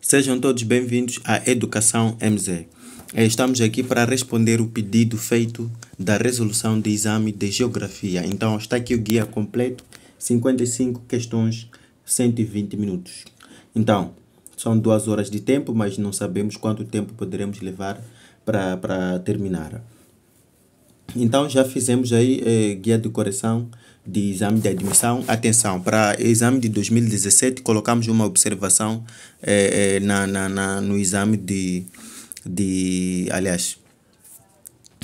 Sejam todos bem-vindos à Educação MZ. Estamos aqui para responder o pedido feito da resolução de exame de Geografia. Então, está aqui o guia completo, 55 questões, 120 minutos. Então, são 2 horas de tempo, mas não sabemos quanto tempo poderemos levar para terminar. Então, já fizemos aí guia de correção de exame de admissão. Atenção, para exame de 2017, colocamos uma observação no exame aliás,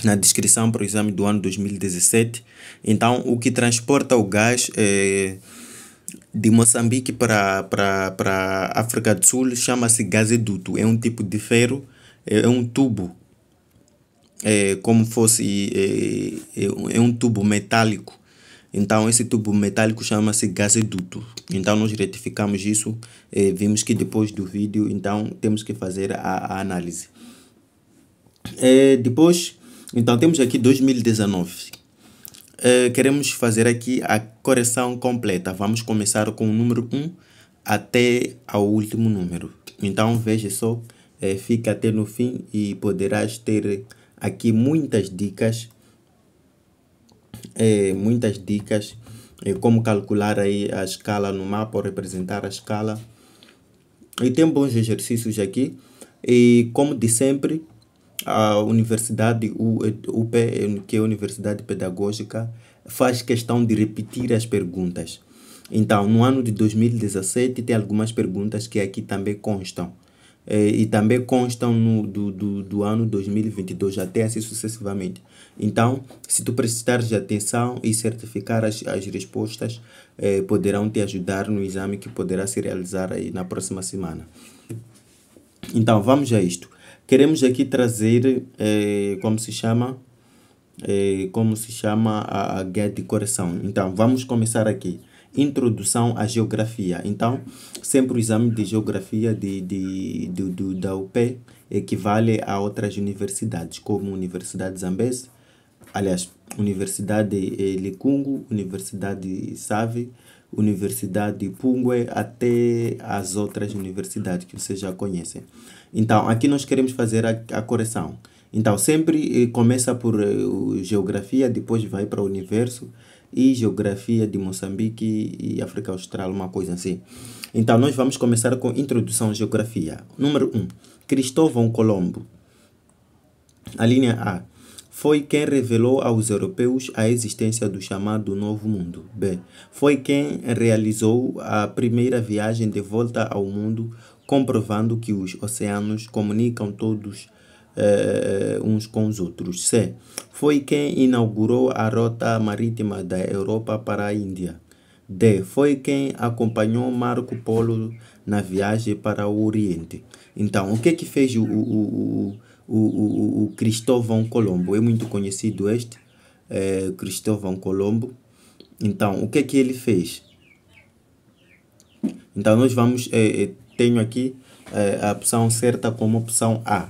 na descrição para o exame do ano 2017. Então, o que transporta o gás de Moçambique para a África do Sul chama-se gasoduto. É um tipo de ferro, é um tubo, como fosse é um tubo metálico. Então, esse tubo metálico chama-se gasoduto. Então, nós retificamos isso. Vimos que depois do vídeo, então, temos que fazer a análise. Depois, então, temos aqui 2019. Queremos fazer aqui a correção completa. Vamos começar com o número 1 até ao último número. Então, veja só, fica até no fim e poderás ter aqui muitas dicas. Como calcular aí a escala no mapa ou representar a escala. E tem bons exercícios aqui. E como de sempre, a Universidade UP, que é a Universidade Pedagógica, faz questão de repetir as perguntas. Então, no ano de 2017, tem algumas perguntas que aqui também constam. E também constam do ano 2022, até assim sucessivamente. Então, se tu prestares atenção e certificar as respostas, poderão te ajudar no exame que poderá se realizar aí na próxima semana. Então, vamos a isto. Queremos aqui trazer, como se chama a guia de correção. Então, vamos começar aqui. Introdução à Geografia. Então, sempre o exame de Geografia da UP equivale a outras universidades, como Universidade Zambeze, aliás, Universidade Licungo, Universidade Save, Universidade Pungue, até as outras universidades que vocês já conhecem. Então, aqui nós queremos fazer a correção. Então, sempre começa por Geografia, depois vai para o Universo, e Geografia de Moçambique e África Austral, uma coisa assim. Então, nós vamos começar com Introdução à Geografia. Número 1. Cristóvão Colombo. A linha A. Foi quem revelou aos europeus a existência do chamado Novo Mundo. B. Foi quem realizou a primeira viagem de volta ao mundo, comprovando que os oceanos comunicam todos uns com os outros. C. Foi quem inaugurou a rota marítima da Europa para a Índia. D. Foi quem acompanhou Marco Polo na viagem para o Oriente. Então, o que fez o Cristóvão Colombo? É muito conhecido Cristóvão Colombo. Então, o que ele fez? Então, nós vamos... tenho aqui a opção certa como opção A.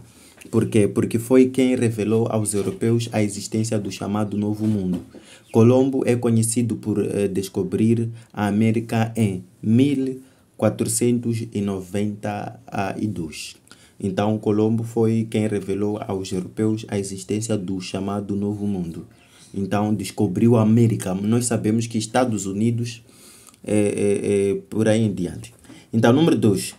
Por quê? Porque foi quem revelou aos europeus a existência do chamado Novo Mundo. Colombo é conhecido por descobrir a América em 1492. Então, Colombo foi quem revelou aos europeus a existência do chamado Novo Mundo. Então, descobriu a América. Nós sabemos que Estados Unidos por aí em diante. Então, número 2.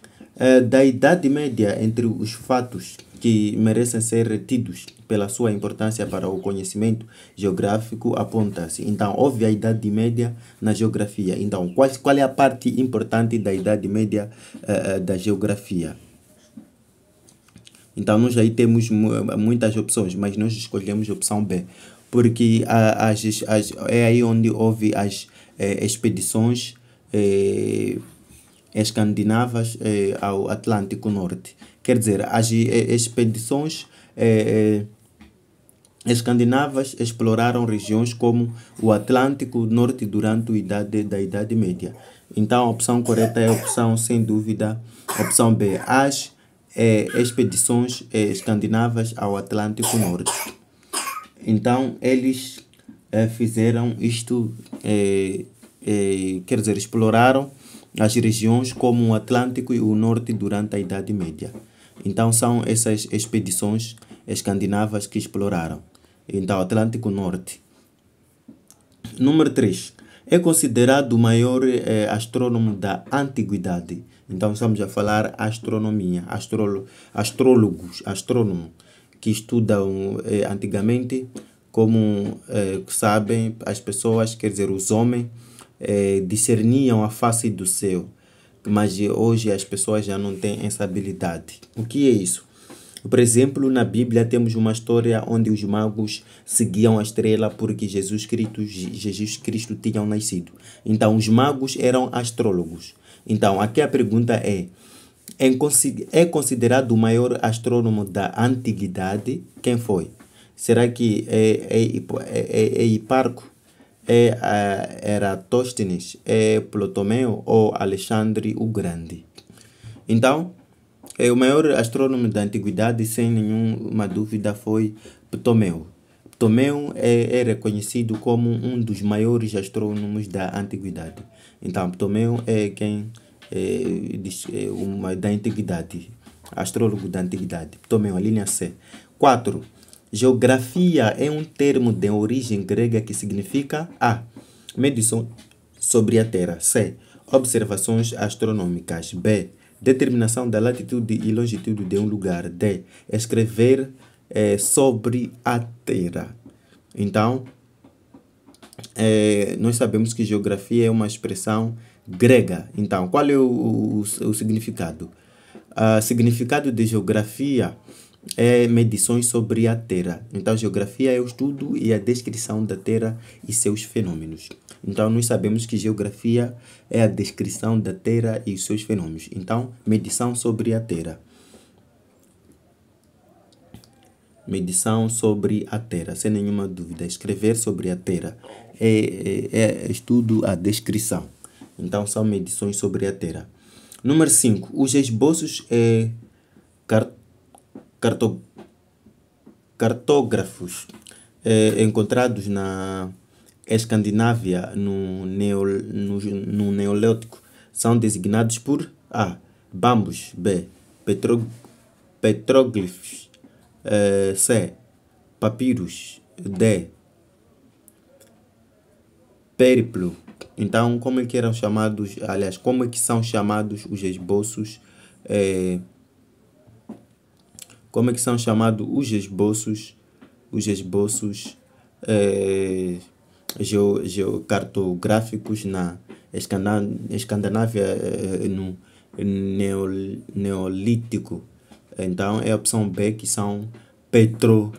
Da Idade Média, entre os fatos que merecem ser retidos pela sua importância para o conhecimento geográfico, aponta-se. Então, houve a Idade Média na geografia. Então, qual é a parte importante da Idade Média da geografia? Então, nós aí temos muitas opções, mas nós escolhemos a opção B, porque é aí onde houve as expedições escandinavas ao Atlântico Norte. Quer dizer, as expedições escandinavas exploraram regiões como o Atlântico Norte durante a Idade Média. Então, a opção correta é a opção, sem dúvida, a opção B. As expedições escandinavas ao Atlântico Norte. Então, eles fizeram isto, quer dizer, exploraram as regiões como o Atlântico e o Norte durante a Idade Média. Então são essas expedições escandinavas que exploraram. Então, Atlântico Norte. Número 3. É considerado o maior astrônomo da antiguidade. Então, estamos a falar astronomia, astrólogos, astrônomo, que estudam antigamente, como sabem, as pessoas, quer dizer, os homens, discerniam a face do céu. Mas hoje as pessoas já não têm essa habilidade. O que é isso? Por exemplo, na Bíblia temos uma história onde os magos seguiam a estrela porque Jesus Cristo tinha nascido. Então, os magos eram astrólogos. Então, aqui a pergunta é considerado o maior astrônomo da antiguidade? Quem foi? Será que é Hiparco? É Eratóstenes? É Ptolomeu ou Alexandre o Grande? Então, o maior astrônomo da antiguidade, sem nenhuma dúvida, foi Ptolomeu. Ptolomeu é reconhecido como um dos maiores astrônomos da antiguidade. Então, Ptolomeu é quem da antiguidade, astrólogo da antiguidade. Ptolomeu, a linha C. 4. Geografia é um termo de origem grega que significa A. Medição sobre a Terra. C. Observações astronômicas. B. Determinação da latitude e longitude de um lugar. D. Escrever sobre a Terra. Então, nós sabemos que geografia é uma expressão grega. Então, qual é o significado? O significado de geografia é medições sobre a Terra. Então, geografia é o estudo e a descrição da Terra e seus fenômenos. Então, nós sabemos que geografia é a descrição da Terra e seus fenômenos. Então, medição sobre a Terra. Medição sobre a Terra, sem nenhuma dúvida. Escrever sobre a Terra é estudo, a descrição. Então, são medições sobre a Terra. Número 5. Os esboços cartógrafos encontrados na Escandinávia no Neolítico são designados por A. Bambus. B. Petroglifos. C. Papiros. D. Périplo. Então, como é que eram chamados, aliás, como é que são chamados os esboços? Como é que são chamados os esboços cartográficos na Escandinávia no Neolítico? Então, é a opção B, que são petroglifos.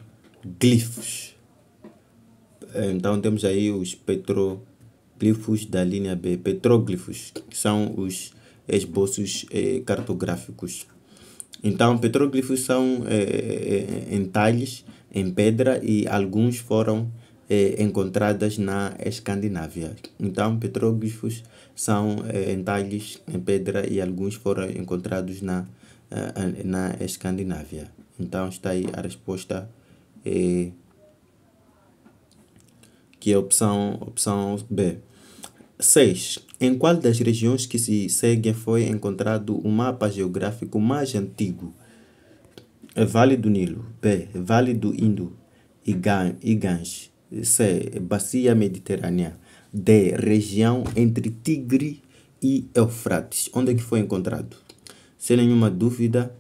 Então, temos aí os petroglifos da linha B. Petróglifos, que são os esboços cartográficos. Então, petróglifos são entalhes em pedra e alguns foram encontrados na Escandinávia. Então, petróglifos são entalhes em pedra e alguns foram encontrados na Escandinávia. Então, está aí a resposta, que é a opção B. 6. Em qual das regiões que se seguem foi encontrado o mapa geográfico mais antigo? Vale do Nilo. B. Vale do Indo e Ganges. C. Bacia Mediterrânea. D. Região entre Tigre e Eufrates. Onde é que foi encontrado? Sem nenhuma dúvida,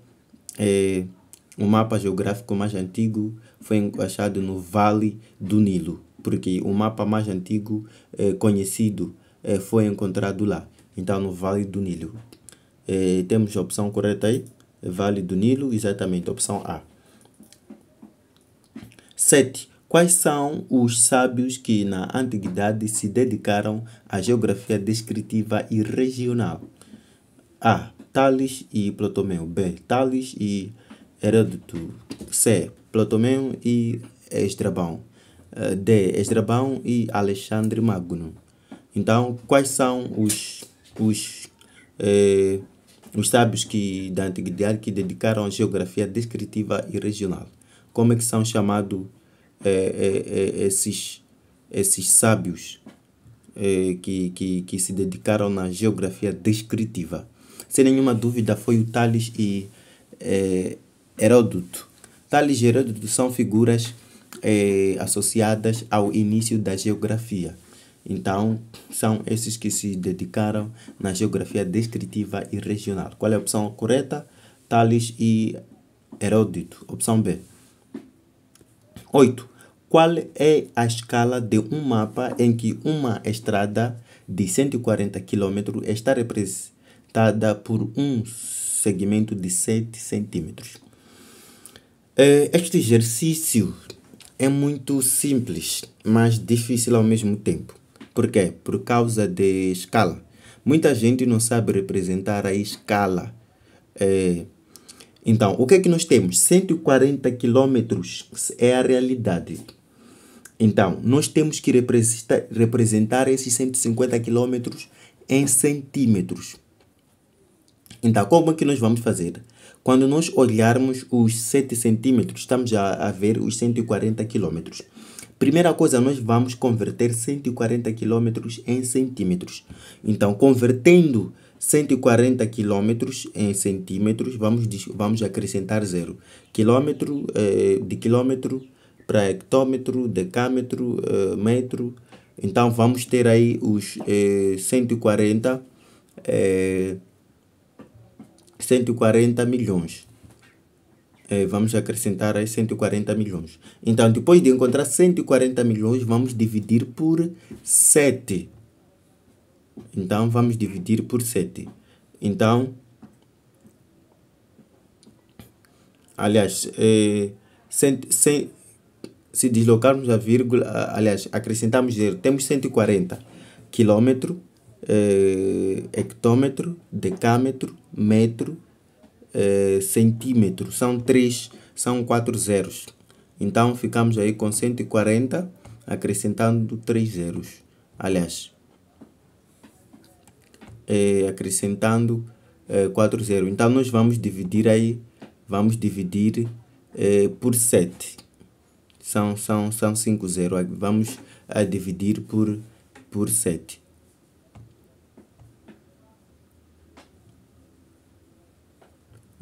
o mapa geográfico mais antigo foi achado no Vale do Nilo, porque o mapa mais antigo conhecido foi encontrado lá. Então, no Vale do Nilo. Temos a opção correta aí. Vale do Nilo, exatamente, opção A. 7. Quais são os sábios que na antiguidade se dedicaram à geografia descritiva e regional? A. Tales e Ptolomeu. B. Tales e Heródoto. C. Ptolomeu e Estrabão. D. Estrabão e Alexandre Magno. Então, quais são os sábios da antiguidade que dedicaram à geografia descritiva e regional? Como é que são chamados esses sábios? que se dedicaram na geografia descritiva. Sem nenhuma dúvida, foi o Tales e Heródoto. Tales e Heródoto são figuras associadas ao início da geografia. Então, são esses que se dedicaram na geografia descritiva e regional. Qual é a opção correta? Tales e Heródoto. Opção B. 8. Qual é a escala de um mapa em que uma estrada de 140 km está representada por um segmento de 7 centímetros? Este exercício é muito simples, mas difícil ao mesmo tempo. Por quê? Por causa de escala. Muita gente não sabe representar a escala. Então, o que é que nós temos? 140 quilômetros é a realidade. Então, nós temos que representar esses 150 quilômetros em centímetros. Então, como é que nós vamos fazer? Quando nós olharmos os 7 centímetros, estamos a ver os 140 quilômetros. Primeira coisa, nós vamos converter 140 quilômetros em centímetros. Então, convertendo 140 quilômetros em centímetros, vamos acrescentar 0. Quilômetro, de quilômetro para hectômetro, decâmetro, metro. Então, vamos ter aí os 140 milhões. Vamos acrescentar aí 140 milhões. Então, depois de encontrar 140 milhões, vamos dividir por 7. Então, vamos dividir por 7. Então, aliás, se deslocarmos a vírgula, aliás, acrescentamos 0, temos 140 quilômetro, hectômetro, decâmetro, metro, centímetro. São 4 zeros. Então, ficamos aí com 140, acrescentando 3 zeros. Aliás, acrescentando 4 zeros. Então, nós vamos dividir aí, por 7. São 5 zeros. Vamos dividir por 7.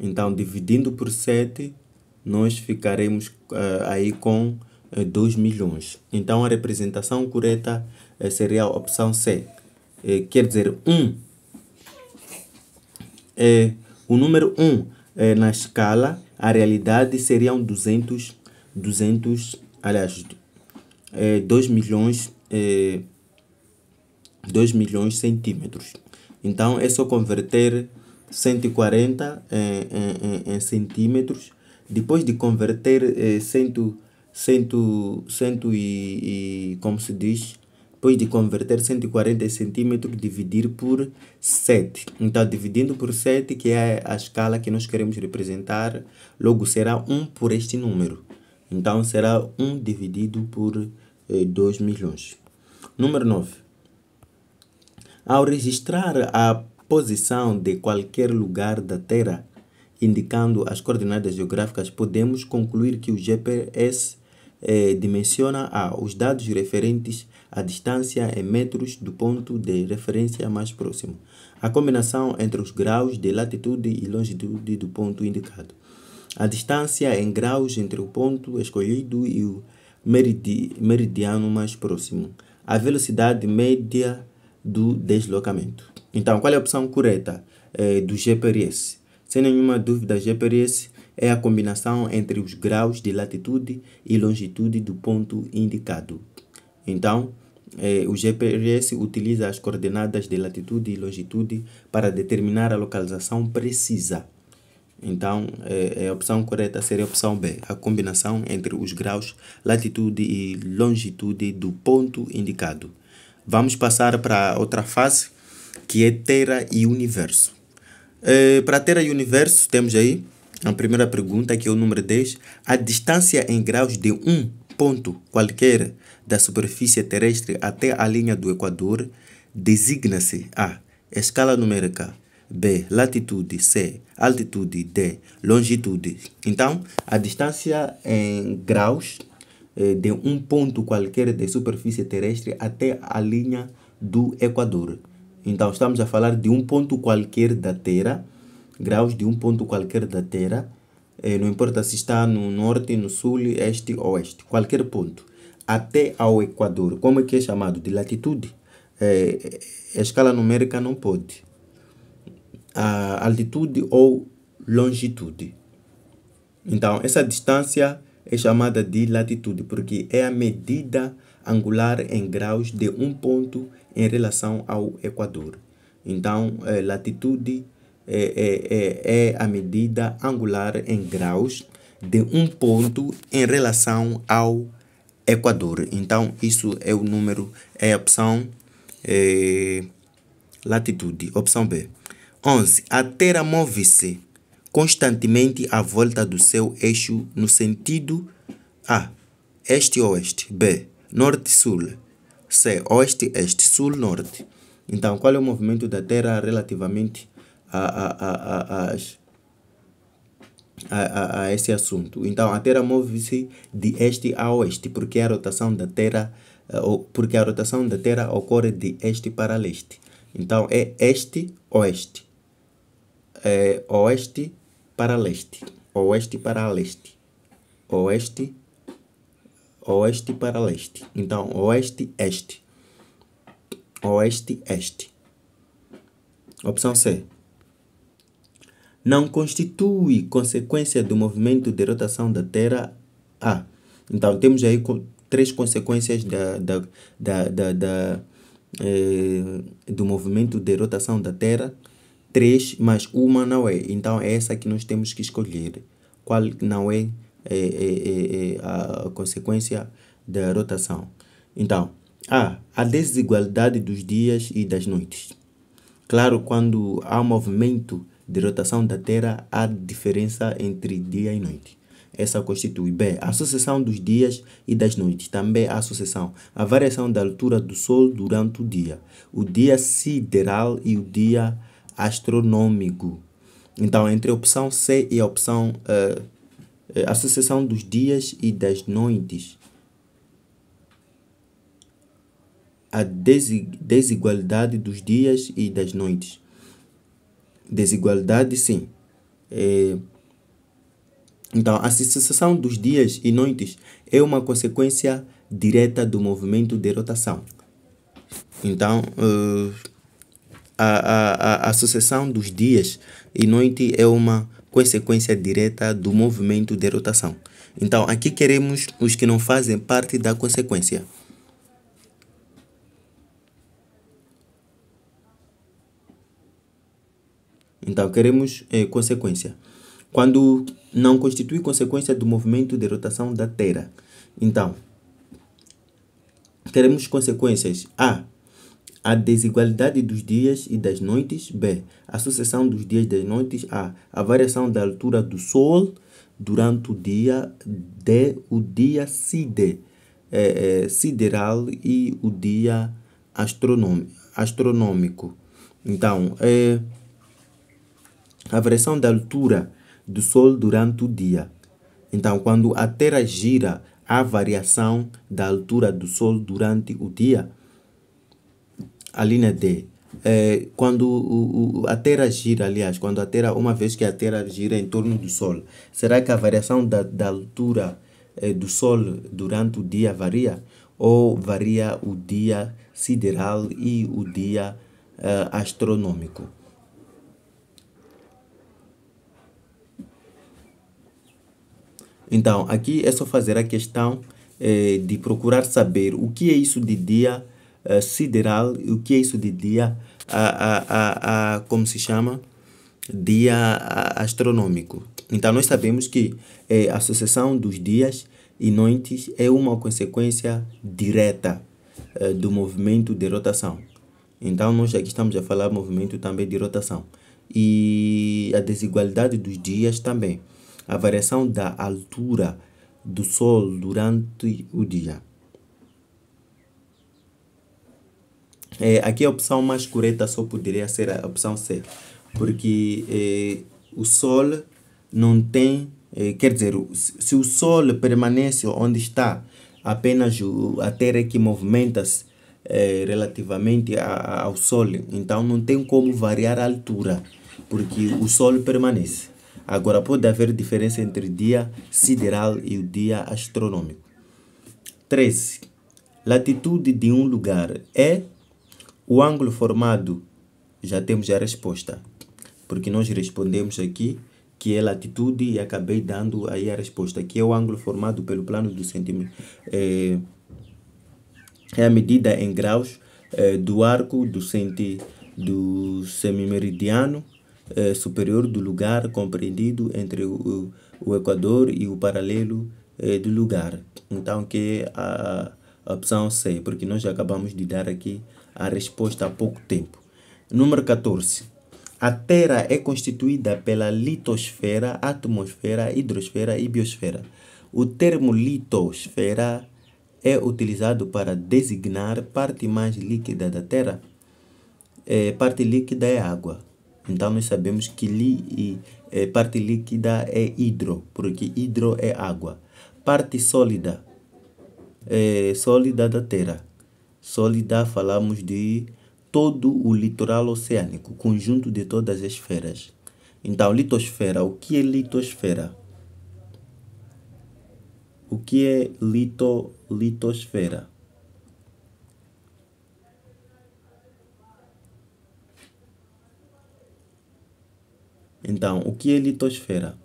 Então, dividindo por 7, nós ficaremos aí com 2 milhões. Então, a representação correta seria a opção C. Quer dizer, o número 1 na escala, a realidade seriam 200, aliás, 2 milhões centímetros. Então, é só converter 140 em centímetros. Depois de converter como se diz, depois de converter 140 em centímetros, dividir por 7. Então, dividindo por 7, que é a escala que nós queremos representar, logo será 1 por este número. Então, será 1 dividido por 2 milhões. Número 9. Ao registrar a posição de qualquer lugar da Terra, indicando as coordenadas geográficas, podemos concluir que o GPS dimensiona os dados referentes à distância em metros do ponto de referência mais próximo. A combinação entre os graus de latitude e longitude do ponto indicado. A distância em graus entre o ponto escolhido e o meridiano mais próximo. A velocidade média do deslocamento. Então, qual é a opção correta do GPS? Sem nenhuma dúvida, GPS é a combinação entre os graus de latitude e longitude do ponto indicado. Então, o GPS utiliza as coordenadas de latitude e longitude para determinar a localização precisa. Então, a opção correta seria a opção B, a combinação entre os graus, latitude e longitude do ponto indicado. Vamos passar para outra fase, que é Terra e Universo. Para Terra e Universo, temos aí a primeira pergunta, que é o número 10. A distância em graus de um ponto qualquer da superfície terrestre até a linha do Equador designa-se A. Escala numérica. B. Latitude. C. Altitude. D. Longitude. Então, a distância em graus de um ponto qualquer de superfície terrestre até a linha do Equador. Então, estamos a falar de um ponto qualquer da Terra, graus de um ponto qualquer da Terra, não importa se está no norte, no sul, este ou oeste, qualquer ponto, até ao Equador. Como é que é chamado? De latitude. A escala numérica não pode. A altitude ou longitude. Então, essa distância é chamada de latitude, porque é a medida angular em graus de um ponto em relação ao Equador. Então, latitude é a medida angular em graus de um ponto em relação ao Equador. Então, isso é o número, é a opção latitude. Opção B. 11. A Terra move-se constantemente à volta do seu eixo no sentido A, este-oeste, B, norte-sul, C, oeste-este, sul-norte. Então, qual é o movimento da Terra relativamente a esse assunto? Então, a Terra move-se de este a oeste, porque a rotação da Terra ocorre de este para leste. Então, é este-oeste. Oeste para leste, oeste para leste, oeste para leste. Então, oeste-este, oeste-este. Opção C. Não constitui consequência do movimento de rotação da Terra A. Então, temos aí três consequências do movimento de rotação da Terra. 3, mas uma não é. Então, é essa que nós temos que escolher. Qual não é a consequência da rotação? Então, a desigualdade dos dias e das noites. Claro, quando há movimento de rotação da Terra, há diferença entre dia e noite. Essa constitui. B, a sucessão dos dias e das noites. Também há sucessão. A variação da altura do Sol durante o dia. O dia sideral e o dia astronômico. Então, entre a opção C e a opção a sucessão dos dias e das noites. A desigualdade dos dias e das noites. Desigualdade, sim. Então, a sucessão dos dias e noites é uma consequência direta do movimento de rotação. Então, a sucessão dos dias e noite é uma consequência direta do movimento de rotação. Então, aqui queremos os que não fazem parte da consequência. Então, queremos consequência. Quando não constitui consequência do movimento de rotação da Terra. Então, teremos consequências. A desigualdade dos dias e das noites. B, a sucessão dos dias e das noites. A variação da altura do Sol durante o dia. D, o dia sideral e o dia astronômico. Então, a variação da altura do Sol durante o dia. Então, quando a Terra gira, há variação da altura do Sol durante o dia. A linha D. Quando a Terra gira, aliás, uma vez que a Terra gira em torno do Sol, será que a variação da altura do Sol durante o dia varia? Ou varia o dia sideral e o dia astronômico? Então, aqui é só fazer a questão de procurar saber o que é isso de dia sideral e o que é isso de dia, como se chama? Dia astronômico. Então, nós sabemos que a sucessão dos dias e noites é uma consequência direta do movimento de rotação. Então, nós aqui estamos a falar movimento também de rotação. E a desigualdade dos dias também. A variação da altura do Sol durante o dia. Aqui a opção mais correta só poderia ser a opção C, porque o Sol não tem, quer dizer, se o Sol permanece onde está, apenas a Terra que movimenta-se relativamente ao Sol. Então não tem como variar a altura, porque o Sol permanece. Agora pode haver diferença entre o dia sideral e o dia astronômico. 13. Latitude de um lugar é o ângulo formado. Já temos a resposta, porque nós respondemos aqui que é latitude e acabei dando aí a resposta, que é o ângulo formado pelo plano do centímetro. É a medida em graus do arco do semimeridiano superior do lugar compreendido entre o equador e o paralelo do lugar. Então, que é a opção C, porque nós já acabamos de dar aqui a resposta há pouco tempo. Número 14. A Terra é constituída pela litosfera, atmosfera, hidrosfera e biosfera. O termo litosfera é utilizado para designar parte mais líquida da Terra. Parte líquida é água. Então nós sabemos que parte líquida é hidro, porque hidro é água. Parte sólida é sólida da Terra. Sólida falamos de todo o litoral oceânico, conjunto de todas as esferas. Então, litosfera, o que é litosfera? O que é litosfera? Então, o que é litosfera?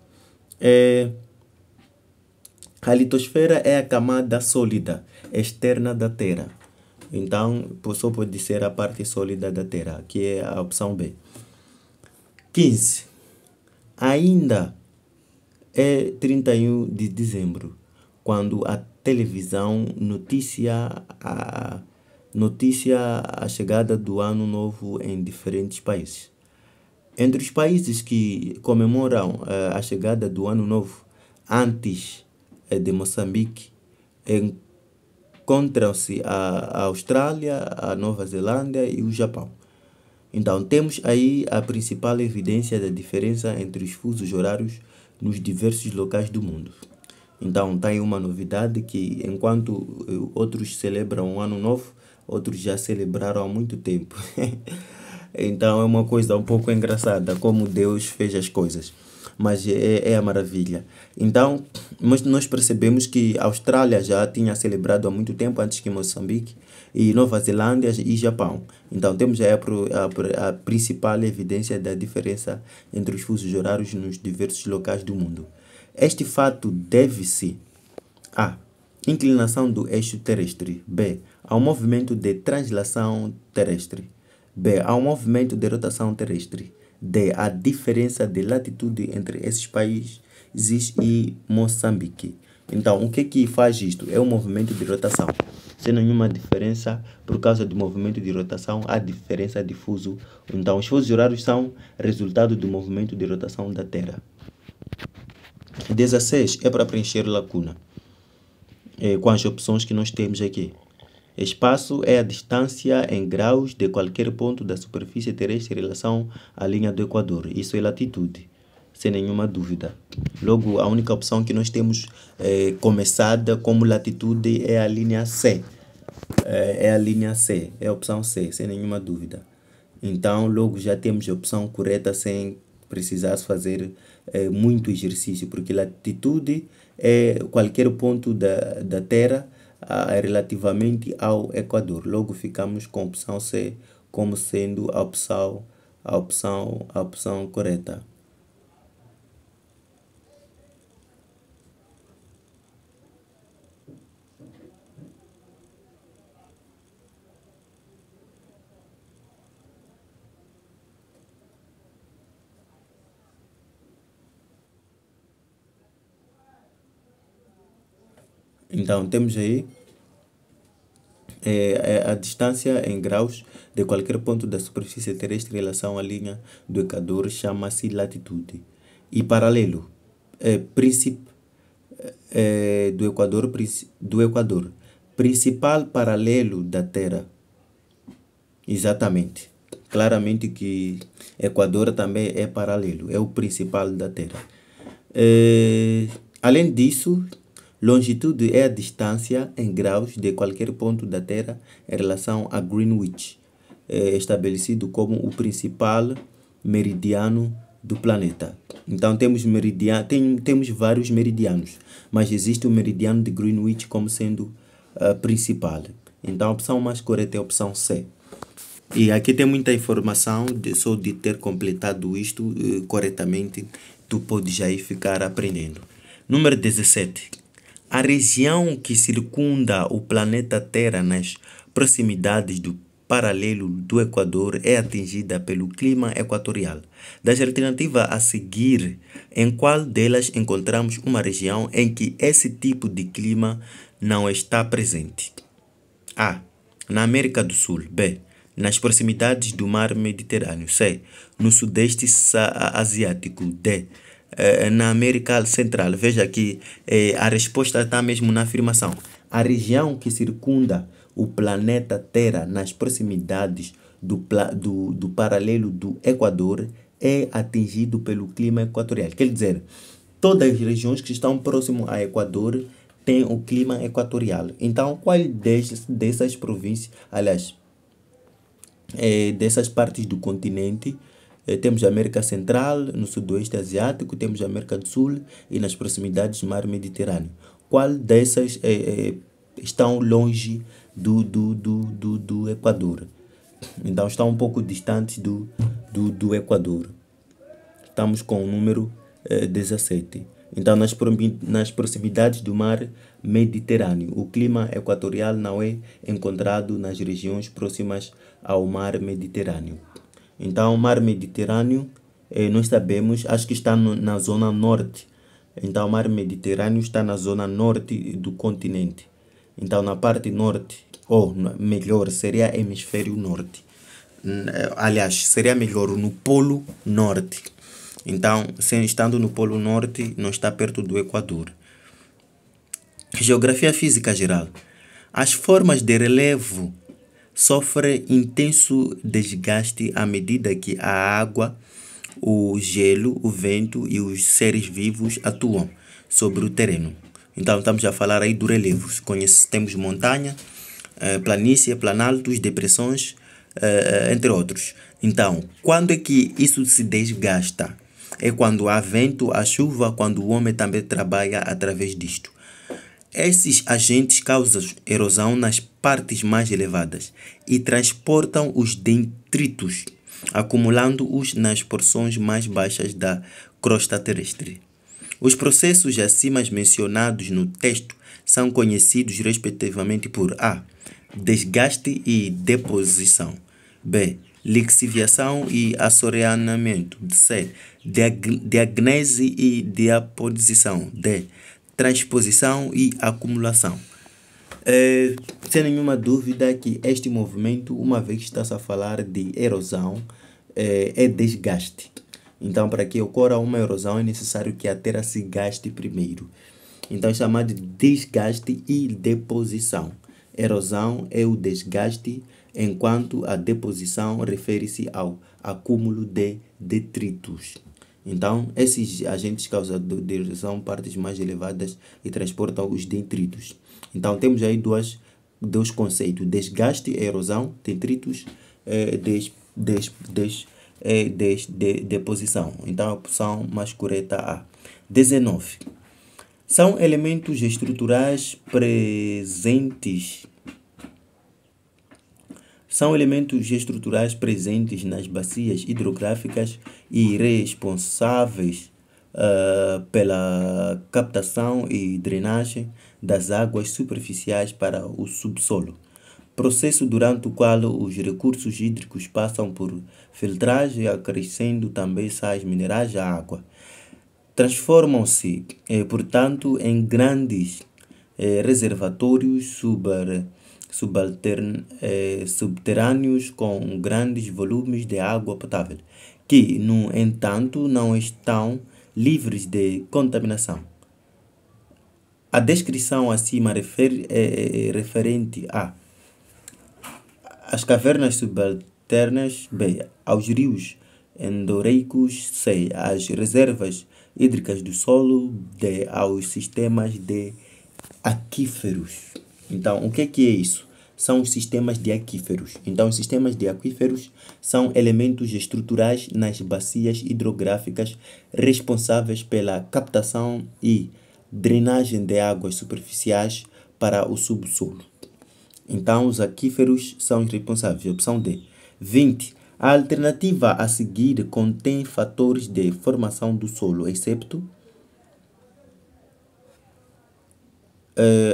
A litosfera é a camada sólida externa da Terra. Então, só pode ser a parte sólida da Terra, que é a opção B. 15. Ainda é 31 de dezembro, quando a televisão noticia a chegada do Ano Novo em diferentes países. Entre os países que comemoram a chegada do Ano Novo antes de Moçambique, encontram-se a Austrália, a Nova Zelândia e o Japão. Então, temos aí a principal evidência da diferença entre os fusos horários nos diversos locais do mundo. Então, tem uma novidade que, enquanto outros celebram o Ano Novo, outros já celebraram há muito tempo. Então, é uma coisa um pouco engraçada como Deus fez as coisas. Mas é a maravilha. Então, nós percebemos que a Austrália já tinha celebrado há muito tempo antes que Moçambique, e Nova Zelândia e Japão. Então, temos aí a principal evidência da diferença entre os fusos horários nos diversos locais do mundo. Este fato deve-se a inclinação do eixo terrestre, B, ao movimento de translação terrestre, B, ao movimento de rotação terrestre, D, a diferença de latitude entre esses países e Moçambique. Então, o que faz isto? É o movimento de rotação. Sem nenhuma diferença, por causa do movimento de rotação, há diferença de fuso. Então, os fusos horários são resultado do movimento de rotação da Terra. 16 é para preencher lacuna com as opções que nós temos aqui. Espaço é a distância em graus de qualquer ponto da superfície terrestre em relação à linha do Equador. Isso é latitude, sem nenhuma dúvida. Logo, a única opção que nós temos começada como latitude é a linha C. É a linha C, é a opção C, sem nenhuma dúvida. Então, logo já temos a opção correta sem precisar fazer muito exercício, porque latitude é qualquer ponto da Terra relativamente ao Equador. Logo ficamos com a opção C como sendo a opção correta. Então, temos aí a distância em graus de qualquer ponto da superfície terrestre em relação à linha do Equador chama-se latitude. E paralelo, príncipe do Equador, principal paralelo da Terra. Exatamente. Claramente que Equador também é paralelo, é o principal da Terra. Além disso, Longitude é a distância em graus de qualquer ponto da Terra em relação a Greenwich, estabelecido como o principal meridiano do planeta. Então temos temos vários meridianos, mas existe o meridiano de Greenwich como sendo principal. Então a opção mais correta é a opção C. E aqui tem muita informação, só de ter completado isto corretamente, tu podes aí ficar aprendendo. Número 17. A região que circunda o planeta Terra nas proximidades do paralelo do Equador é atingida pelo clima equatorial. Das alternativas a seguir, em qual delas encontramos uma região em que esse tipo de clima não está presente? A. Na América do Sul. B. Nas proximidades do mar Mediterrâneo. C. No Sudeste Asiático. D. Na América Central. Veja que a resposta está mesmo na afirmação. A região que circunda o planeta Terra nas proximidades do paralelo do Equador é atingido pelo clima equatorial. Quer dizer, todas as regiões que estão próximas ao Equador têm o clima equatorial. Então, qual dessas províncias, aliás, dessas partes do continente, temos a América Central, no Sudoeste Asiático, temos a América do Sul e nas proximidades do mar Mediterrâneo. Qual dessas estão longe do Equador? Então, estão um pouco distantes do Equador. Estamos com o número 17. Então, nas proximidades do mar Mediterrâneo, o clima equatorial não é encontrado nas regiões próximas ao mar Mediterrâneo. Então, o mar Mediterrâneo, nós sabemos, acho que está na zona norte. Então, o mar Mediterrâneo está na zona norte do continente. Então, na parte norte, ou melhor, seria hemisfério norte. Aliás, seria melhor no polo norte. Então, estando no polo norte, não está perto do Equador. Geografia física geral. As formas de relevo sofrem intenso desgaste à medida que a água, o gelo, o vento e os seres vivos atuam sobre o terreno. Então, estamos a falar aí do relevo. Temos montanha, planície, planaltos, depressões, entre outros. Então, quando é que isso se desgasta? É quando há vento, há chuva, quando o homem também trabalha através disto. Esses agentes causam erosão nas partes mais elevadas e transportam os detritos, acumulando-os nas porções mais baixas da crosta terrestre. Os processos acima mencionados no texto são conhecidos respectivamente por A. Desgaste e deposição. B. Lixiviação e assoreamento. C. Diagnese e deposição. D. Transposição e acumulação. Sem nenhuma dúvida que este movimento, uma vez que está-se a falar de erosão, é desgaste. Então, para que ocorra uma erosão, é necessário que a terra se gaste primeiro. Então, é chamado de desgaste e deposição. Erosão é o desgaste, enquanto a deposição refere-se ao acúmulo de detritos. Então, esses agentes causam de erosão partes mais elevadas e transportam os detritos. Então, temos aí dois conceitos: desgaste, erosão, detritos, deposição. Então, a opção mais correta A. 19. São elementos estruturais presentes nas bacias hidrográficas e responsáveis pela captação e drenagem das águas superficiais para o subsolo. Processo durante o qual os recursos hídricos passam por filtragem, acrescendo também sais minerais à água. Transformam-se, portanto, em grandes reservatórios subterrâneos com grandes volumes de água potável, que, no entanto, não estão livres de contaminação. A descrição acima referente às cavernas subalternas, B, aos rios endoreicos, C, às reservas hídricas do solo, D, aos sistemas de aquíferos. Então, o que é isso? São os sistemas de aquíferos. Então, os sistemas de aquíferos são elementos estruturais nas bacias hidrográficas responsáveis pela captação e drenagem de águas superficiais para o subsolo. Então, os aquíferos são os responsáveis. Opção D. 20. A alternativa a seguir contém fatores de formação do solo, excepto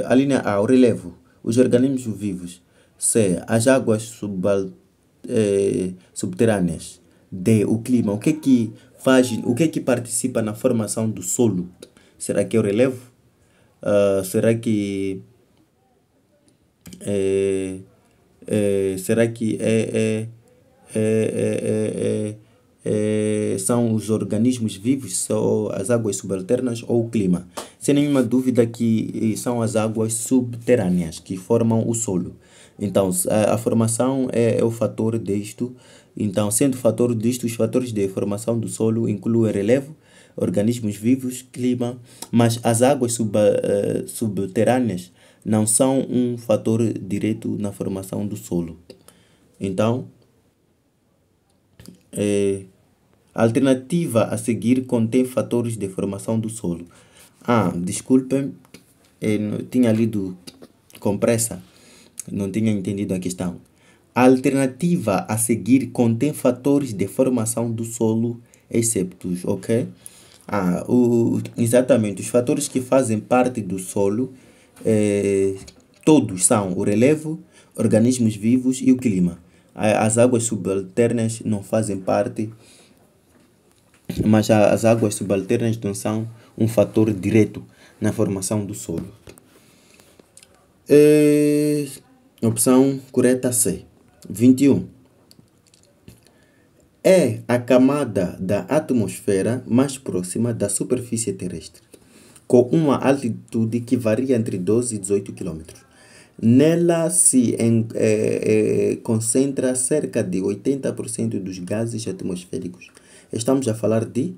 a linha A, o relevo, os organismos vivos. C, as águas subterrâneas. D, o clima. O que faz, o que participa na formação do solo? Será que é o relevo? Será que será que são os organismos vivos, são as águas subalternas ou o clima? Sem nenhuma dúvida que são as águas subterrâneas que formam o solo. Então, a formação é o fator disto. Então, sendo fator disto, os fatores de formação do solo incluem relevo, organismos vivos, clima, mas as águas subterrâneas não são um fator direto na formação do solo. Então, a alternativa a seguir contém fatores de formação do solo. Desculpem, eu tinha lido com pressa, não tinha entendido a questão. A alternativa a seguir contém fatores de formação do solo, excepto, ok? Exatamente, os fatores que fazem parte do solo, todos são o relevo, organismos vivos e o clima. As águas subalternas não fazem parte, mas as águas subalternas não são um fator direto na formação do solo. Opção correta C. 21. É a camada da atmosfera mais próxima da superfície terrestre, com uma altitude que varia entre 12 e 18 km. Nela se concentra cerca de 80% dos gases atmosféricos. Estamos a falar de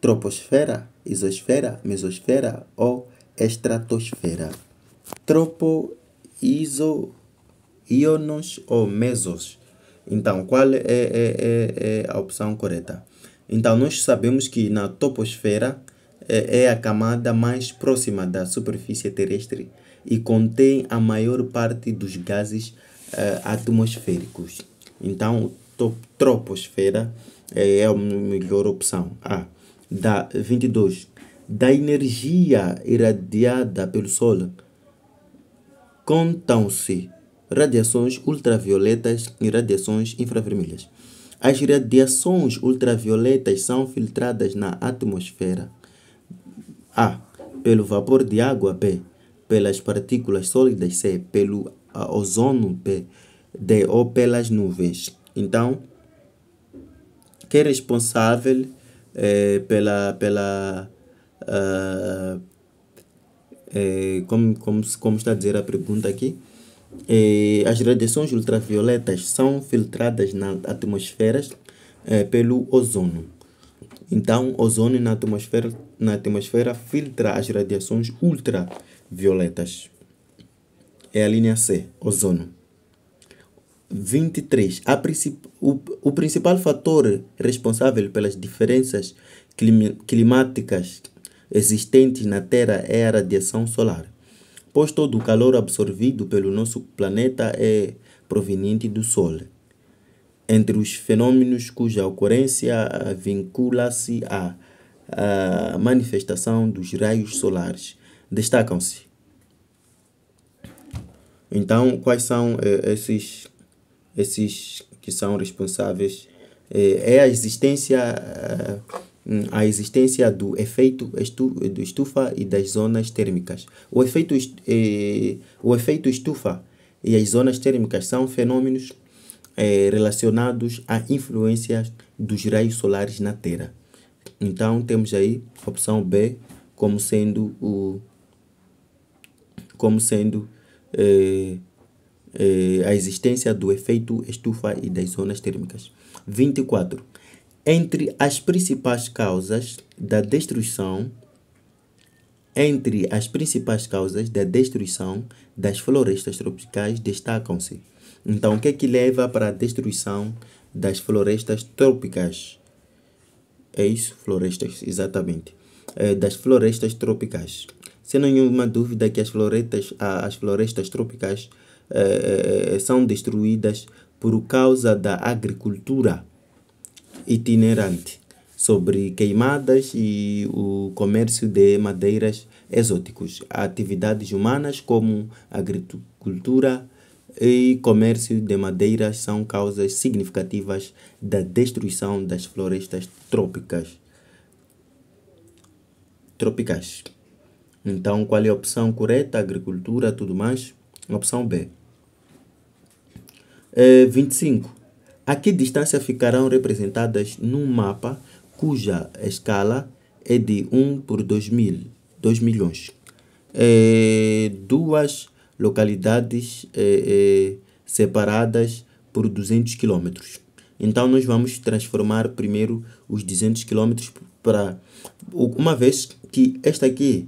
troposfera, isosfera, mesosfera ou estratosfera. Tropo, iso, íons ou mesos. Então, qual é a opção correta? Então, nós sabemos que na troposfera é a camada mais próxima da superfície terrestre e contém a maior parte dos gases atmosféricos. Então, troposfera é a melhor opção. 22. Da energia irradiada pelo Sol, contam-se radiações ultravioletas e radiações infravermelhas. As radiações ultravioletas são filtradas na atmosfera. A. Pelo vapor de água. B. Pelas partículas sólidas. C. Pelo ozono. D. Ou pelas nuvens. Então, que é responsável como está a dizer a pergunta aqui, as radiações ultravioletas são filtradas na atmosfera pelo ozono. Então, ozônio na atmosfera filtra as radiações ultravioletas. É a linha C, ozono. 23. O principal fator responsável pelas diferenças climáticas existentes na Terra é a radiação solar, pois todo o calor absorvido pelo nosso planeta é proveniente do Sol. Entre os fenômenos cuja ocorrência vincula-se à manifestação dos raios solares, destacam-se. Então, quais são esses que são responsáveis? É a existência do efeito estufa e das zonas térmicas. O efeito estufa e as zonas térmicas são fenômenos relacionados à influência dos raios solares na Terra. Então, temos aí a opção B como sendo a existência do efeito estufa e das zonas térmicas. 24. Entre as principais causas da destruição Entre as principais causas da destruição das florestas tropicais destacam-se. Então, o que é que leva para a destruição das florestas tropicais? É isso, florestas, exatamente. Das florestas tropicais. Sem nenhuma dúvida que as florestas tropicais são destruídas por causa da agricultura itinerante, sobre queimadas e o comércio de madeiras exóticos, atividades humanas como agricultura e comércio de madeiras são causas significativas da destruição das florestas tropicais. Então, qual é a opção correta? Agricultura, tudo mais. Opção B. 25. A que distância ficarão representadas num mapa cuja escala é de 1 por 2 milhões? Duas localidades separadas por 200 quilômetros. Então, nós vamos transformar primeiro os 200 quilômetros para... Uma vez que esta é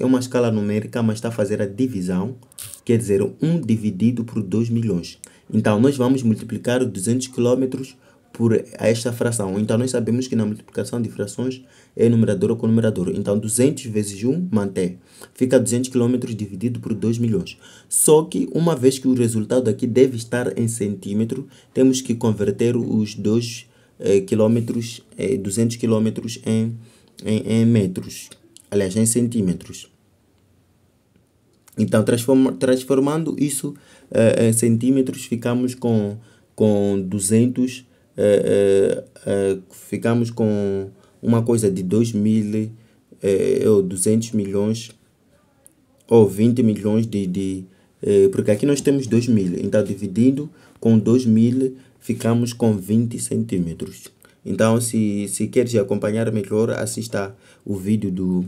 uma escala numérica, mas está a fazer a divisão, quer dizer, 1 dividido por 2 milhões. Então, nós vamos multiplicar 200 quilômetros por esta fração. Então, nós sabemos que na multiplicação de frações é numerador com numerador. Então, 200 vezes 1 mantém. Fica 200 quilômetros dividido por 2 milhões. Só que, uma vez que o resultado aqui deve estar em centímetro, temos que converter os 2 quilômetros, 200 quilômetros em metros. Aliás, em centímetros. Então, transformando isso em centímetros, ficamos com 200, ficamos com uma coisa de 200 milhões ou 20 milhões porque aqui nós temos 2.000, então dividindo com 2.000 ficamos com 20 centímetros. Então, se queres acompanhar melhor, assista o vídeo do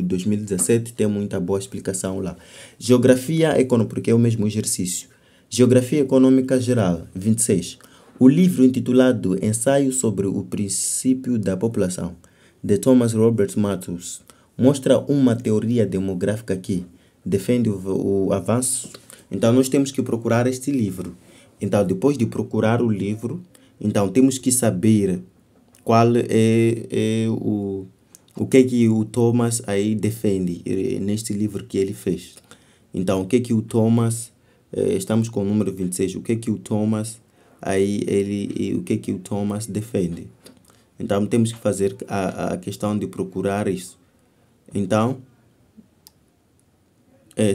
2017, tem muita boa explicação lá. Geografia econômica, porque é o mesmo exercício. Geografia Econômica Geral, 26. O livro intitulado Ensaio sobre o Princípio da População, de Thomas Robert Malthus, mostra uma teoria demográfica que defende o avanço. Então, nós temos que procurar este livro. Então, depois de procurar o livro, então temos que saber qual é o que o Thomas aí defende neste livro que ele fez. Então, o que o Thomas, estamos com o número 26, o que o Thomas aí, o que o Thomas defende. Então, temos que fazer a questão de procurar isso. Então,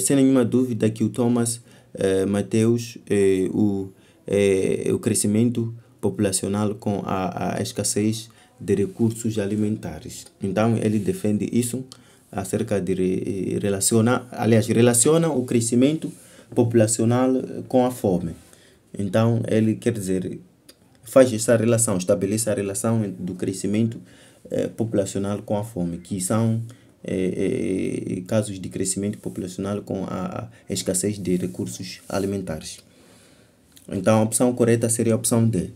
sem nenhuma dúvida que o Thomas Malthus, o crescimento populacional com a escassez de recursos alimentares. Então, ele defende isso acerca de relaciona o crescimento populacional com a fome. Então, ele quer dizer, faz essa relação, estabelece a relação do crescimento populacional com a fome, que são casos de crescimento populacional com a escassez de recursos alimentares. Então, a opção correta seria a opção D.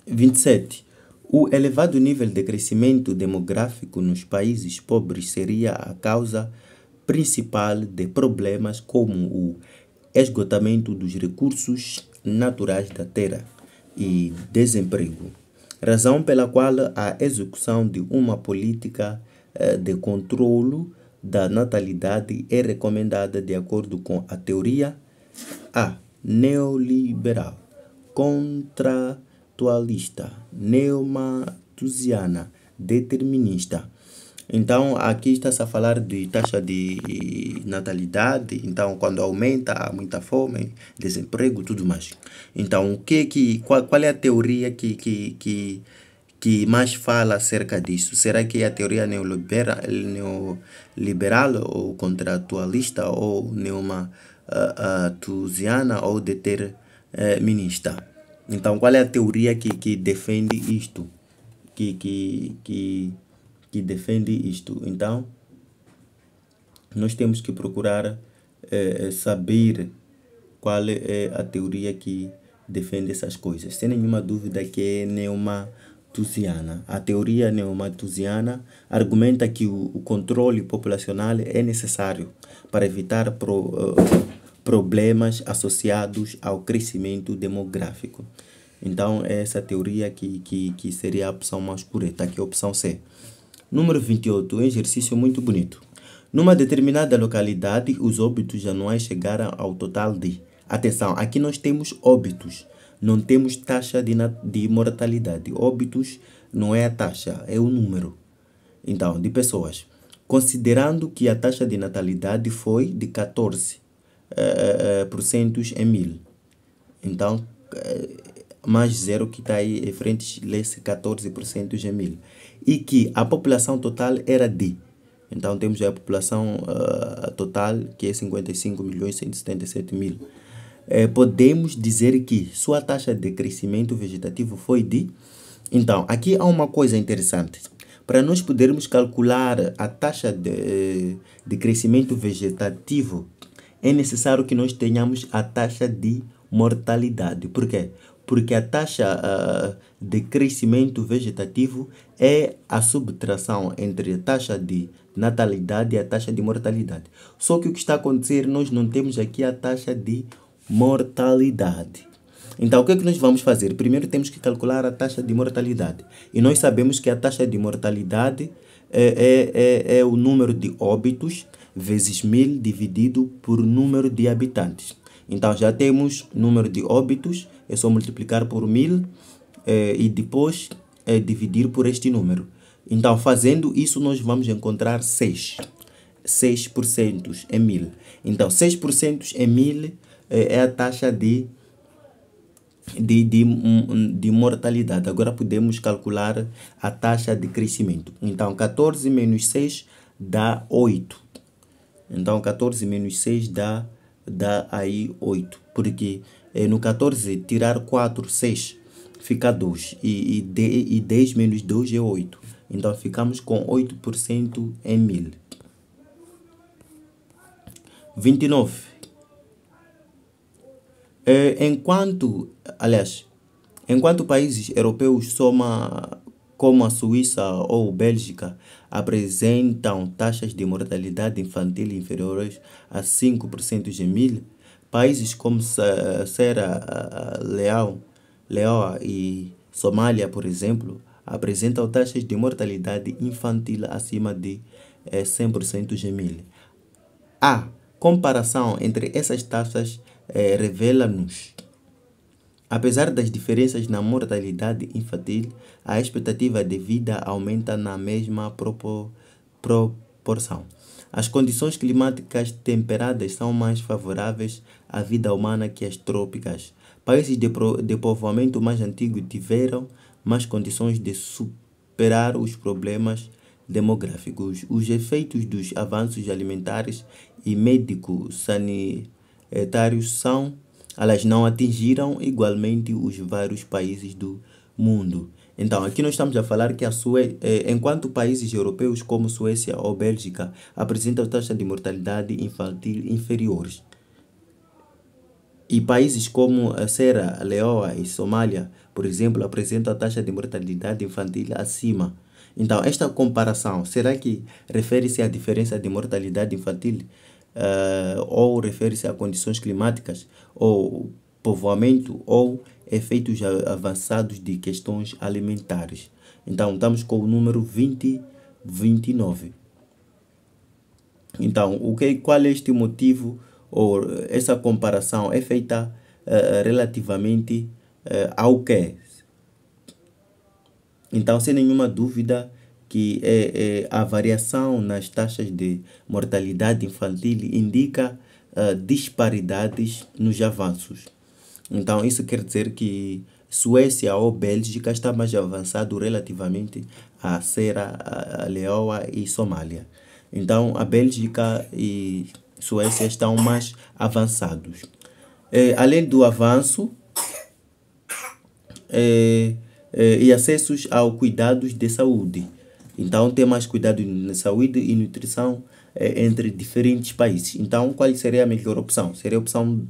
27. O elevado nível de crescimento demográfico nos países pobres seria a causa principal de problemas como o esgotamento dos recursos naturais da terra e desemprego, razão pela qual a execução de uma política de controlo da natalidade é recomendada de acordo com a teoria A. Neoliberal, contratualista, neomalthusiana, determinista. Então, aqui está-se a falar de taxa de natalidade. Então, quando aumenta, há muita fome, desemprego, tudo mais. Então, qual é a teoria que mais fala acerca disso? Será que é a teoria neoliberal ou contratualista ou neomalthusiana ou determinista? Então, qual é a teoria que defende isto? Que defende isto? Então, nós temos que procurar saber qual é a teoria que defende essas coisas. Sem nenhuma dúvida que é neomalthusiana. A teoria neomalthusiana argumenta que o controle populacional é necessário para evitar problemas associados ao crescimento demográfico. Então, é essa teoria que seria a opção mais correta, que é a opção C. Número 28, um exercício muito bonito. Numa determinada localidade, os óbitos anuais chegaram ao total de... Atenção, aqui nós temos óbitos, não temos taxa de mortalidade. Óbitos não é a taxa, é o número. Então, de pessoas. Considerando que a taxa de natalidade foi de 14% em 1000. Então, mais zero que está aí em frente, lê-se 14% em 1000. E que a população total era de... Então, temos a população total, que é 55.177.000. Podemos dizer que sua taxa de crescimento vegetativo foi de... Então, aqui há uma coisa interessante. Para nós podermos calcular a taxa de crescimento vegetativo, é necessário que nós tenhamos a taxa de mortalidade. Por quê? Porque a taxa de crescimento vegetativo é a subtração entre a taxa de natalidade e a taxa de mortalidade. Só que o que está a acontecer, nós não temos aqui a taxa de mortalidade. Então, o que é que nós vamos fazer? Primeiro temos que calcular a taxa de mortalidade. E nós sabemos que a taxa de mortalidade é o número de óbitos vezes 1000 dividido por número de habitantes. Então, já temos número de óbitos, é só multiplicar por 1000 e depois dividir por este número. Então, fazendo isso, nós vamos encontrar 6% em 1000. Então, 6% em 1000 é a taxa de mortalidade. Agora podemos calcular a taxa de crescimento. Então, 14 menos 6 dá 8. Então, 14 menos 6 dá aí 8. Porque no 14, tirar 4, 6, fica 2. E 10 menos 2 é 8. Então, ficamos com 8% em 1000. 29. Enquanto países europeus como a Suíça ou Bélgica apresentam taxas de mortalidade infantil inferiores a 5% em 1000, países como Serra Leoa e Somália, por exemplo, apresentam taxas de mortalidade infantil acima de 100% em 1000. A comparação entre essas taxas revela-nos, apesar das diferenças na mortalidade infantil, a expectativa de vida aumenta na mesma proporção. As condições climáticas temperadas são mais favoráveis à vida humana que as trópicas. Países de povoamento mais antigo tiveram mais condições de superar os problemas demográficos. Os efeitos dos avanços alimentares e médico-sanitários elas não atingiram igualmente os vários países do mundo. Então, aqui nós estamos a falar que enquanto países europeus como Suécia ou Bélgica apresentam taxa de mortalidade infantil inferiores, e países como Serra Leoa e Somália, por exemplo, apresentam a taxa de mortalidade infantil acima. Então, esta comparação, será que refere-se à diferença de mortalidade infantil? Ou refere-se a condições climáticas, ou povoamento, ou efeitos avançados de questões alimentares? Então, estamos com o número 29. Então, qual é este motivo, ou essa comparação é feita relativamente ao quê? Então, sem nenhuma dúvida, que a variação nas taxas de mortalidade infantil indica disparidades nos avanços. Então, isso quer dizer que Suécia ou Bélgica está mais avançado relativamente a Serra Leoa e Somália. Então, a Bélgica e Suécia estão mais avançados. Além do avanço e acessos aos cuidados de saúde. Então, tem mais cuidado na saúde e nutrição entre diferentes países. Então, qual seria a melhor opção? Seria a opção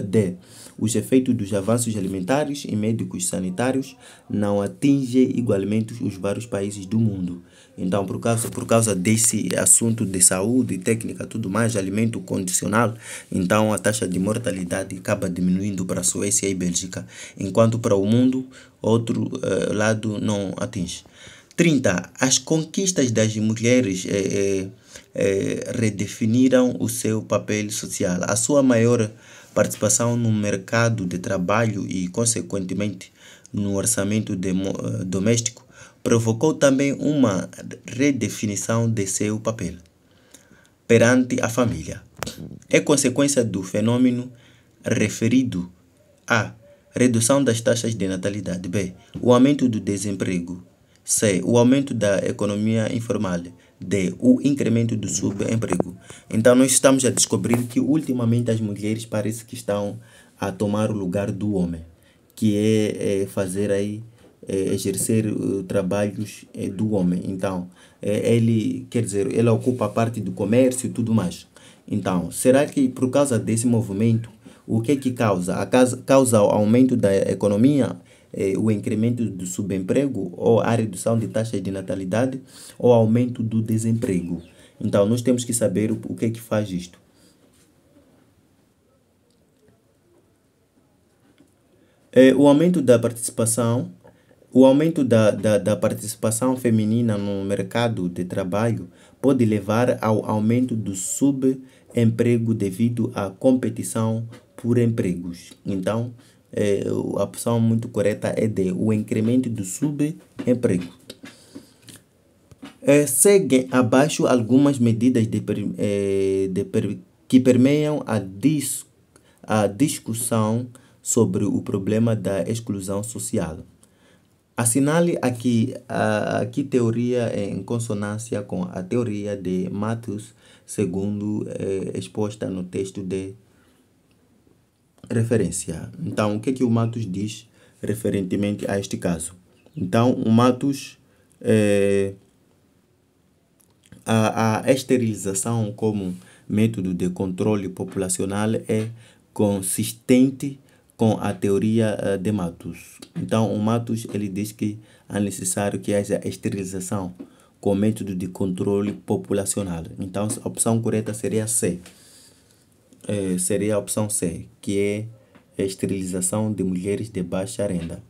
D. os efeitos dos avanços alimentares e médicos sanitários não atingem igualmente os vários países do mundo. Então, por causa desse assunto de saúde, técnica, tudo mais, alimento condicional, então a taxa de mortalidade acaba diminuindo para a Suécia e Bélgica, enquanto para o mundo, outro lado não atinge. 30. As conquistas das mulheres redefiniram o seu papel social. A sua maior participação no mercado de trabalho e, consequentemente, no orçamento doméstico provocou também uma redefinição de seu papel perante a família. É consequência do fenômeno referido a redução das taxas de natalidade, b, o aumento do desemprego, c, o aumento da economia informal, d, o incremento do subemprego. Então nós estamos a descobrir que ultimamente as mulheres parece que estão a tomar o lugar do homem, que é fazer aí exercer trabalhos do homem. Então ele, quer dizer, ele ocupa a parte do comércio e tudo mais. Então, será que por causa desse movimento, o que que causa? Causa o aumento da economia, o incremento do subemprego, ou a redução de taxas de natalidade, ou aumento do desemprego? Então, nós temos que saber o que que faz isto. O aumento da participação, da participação feminina no mercado de trabalho pode levar ao aumento do subemprego devido à competição por empregos. Então, a opção muito correta é D, o incremento do subemprego. Seguem abaixo algumas medidas que permeiam a discussão sobre o problema da exclusão social. Assinale aqui teoria em consonância com a teoria de Malthus, segundo exposta no texto de referência. Então, o que o Malthus diz referentemente a este caso? Então, o Malthus, a esterilização como método de controle populacional é consistente com a teoria de Malthus. Então, o Malthus ele diz que é necessário que haja esterilização com método de controle populacional. Então, a opção correta seria C. Seria a opção C, que é a esterilização de mulheres de baixa renda.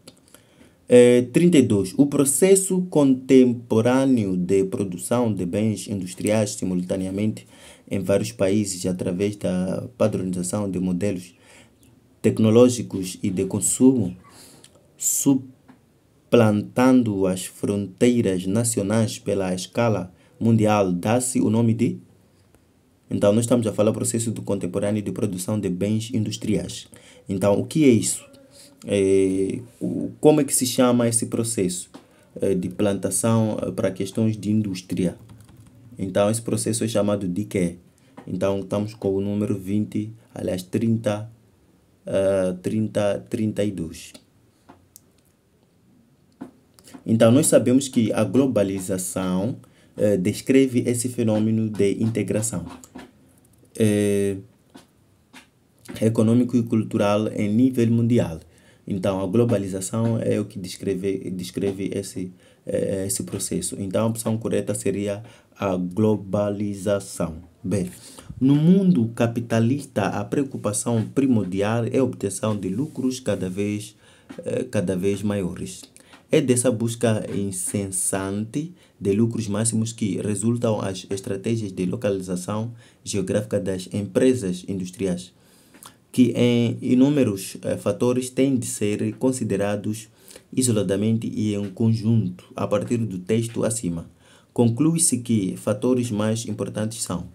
32. O processo contemporâneo de produção de bens industriais simultaneamente em vários países através da padronização de modelos tecnológicos e de consumo, suplantando as fronteiras nacionais pela escala mundial, dá-se o nome de... Então, nós estamos a falar do processo do contemporâneo de produção de bens industriais. Então, o que é isso? Como é que se chama esse processo de plantação para questões de indústria? Então, esse processo é chamado de quê? Então, estamos com o número 20, aliás, 32. Então, nós sabemos que a globalização descreve esse fenômeno de integração econômico e cultural em nível mundial. Então, a globalização é o que descreve esse processo. Então, a opção correta seria a globalização. Bem, no mundo capitalista, a preocupação primordial é a obtenção de lucros cada vez maiores. É dessa busca incessante de lucros máximos que resultam as estratégias de localização geográfica das empresas industriais, que em inúmeros fatores têm de ser considerados isoladamente e em conjunto. A partir do texto acima, conclui-se que fatores mais importantes são: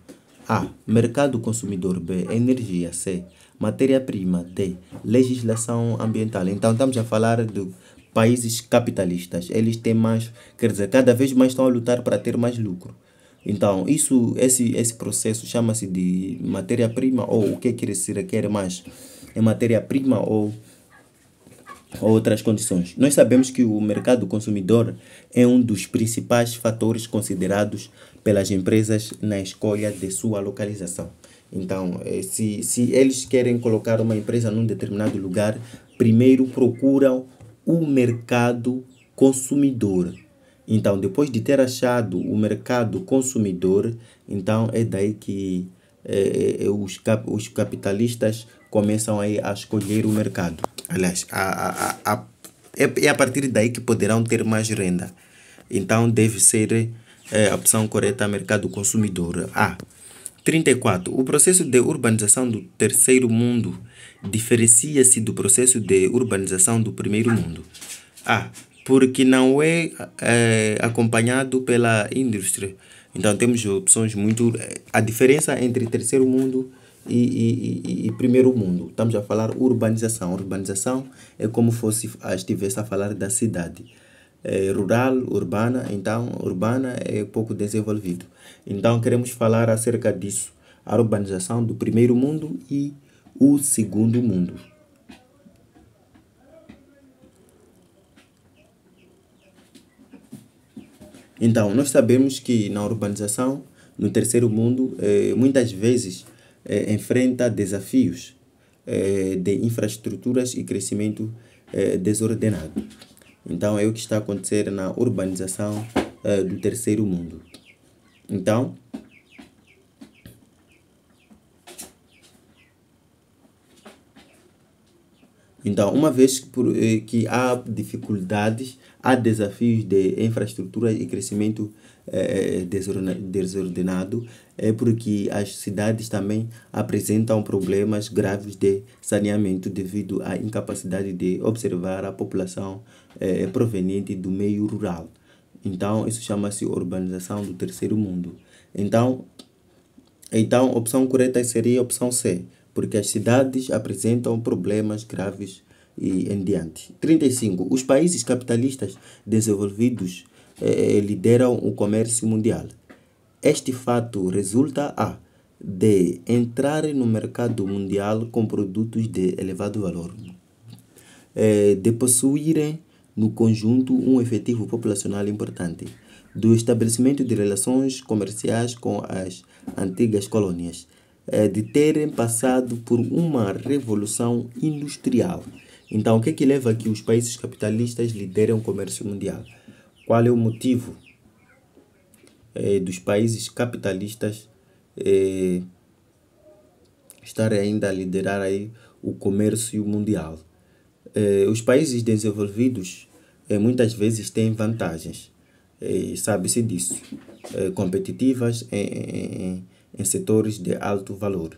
A. Mercado consumidor. B. Energia. C. Matéria-prima. D. Legislação ambiental. Então, estamos a falar de países capitalistas. Eles têm mais, quer dizer, cada vez mais estão a lutar para ter mais lucro. Então, esse processo chama-se de matéria-prima, ou o que se requer mais é matéria-prima ou outras condições. Nós sabemos que o mercado consumidor é um dos principais fatores considerados pelas empresas na escolha de sua localização. Então, se eles querem colocar uma empresa num determinado lugar, primeiro procuram o mercado consumidor. Então, depois de ter achado o mercado consumidor, então é daí que os capitalistas começam aí a escolher o mercado. Aliás, é a partir daí que poderão ter mais renda. Então, deve ser a opção correta, mercado consumidor. 34. O processo de urbanização do terceiro mundo diferencia-se do processo de urbanização do primeiro mundo. Porque não é acompanhado pela indústria. Então temos opções muito. A diferença entre terceiro mundo e primeiro mundo. Estamos a falar urbanização. Urbanização é como fosse estivesse a falar da cidade. Rural, urbana, então urbana é pouco desenvolvido. Então queremos falar acerca disso, a urbanização do primeiro mundo e o segundo mundo. Então, nós sabemos que na urbanização, no terceiro mundo, muitas vezes enfrenta desafios de infraestruturas e crescimento desordenado. Então, é o que está a acontecer na urbanização do terceiro mundo. Então, uma vez que há dificuldades, há desafios de infraestrutura e crescimento desordenado, é porque as cidades também apresentam problemas graves de saneamento devido à incapacidade de observar a população proveniente do meio rural. Então, isso chama-se urbanização do terceiro mundo. Então, a opção correta seria a opção C, porque as cidades apresentam problemas graves e em diante. 35. Os países capitalistas desenvolvidos lideram o comércio mundial. Este fato resulta de entrar no mercado mundial com produtos de elevado valor, de possuírem no conjunto um efetivo populacional importante, do estabelecimento de relações comerciais com as antigas colônias, de terem passado por uma revolução industrial. Então, o que é que leva a que os países capitalistas liderem o comércio mundial? Qual é o motivo dos países capitalistas estarem ainda a liderar aí o comércio mundial? Os países desenvolvidos muitas vezes têm vantagens, sabe-se disso, competitivas em setores de alto valor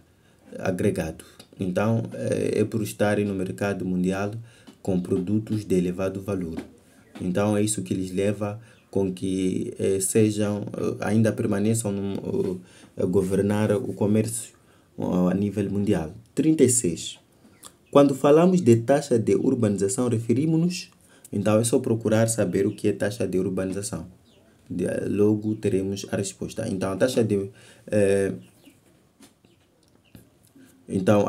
agregado. Então, é por estarem no mercado mundial com produtos de elevado valor. Então, é isso que lhes leva com que ainda permaneçam a governar o comércio a nível mundial. 36. Quando falamos de taxa de urbanização, referimos-nos, então é só procurar saber o que é taxa de urbanização. Logo teremos a resposta. Então, a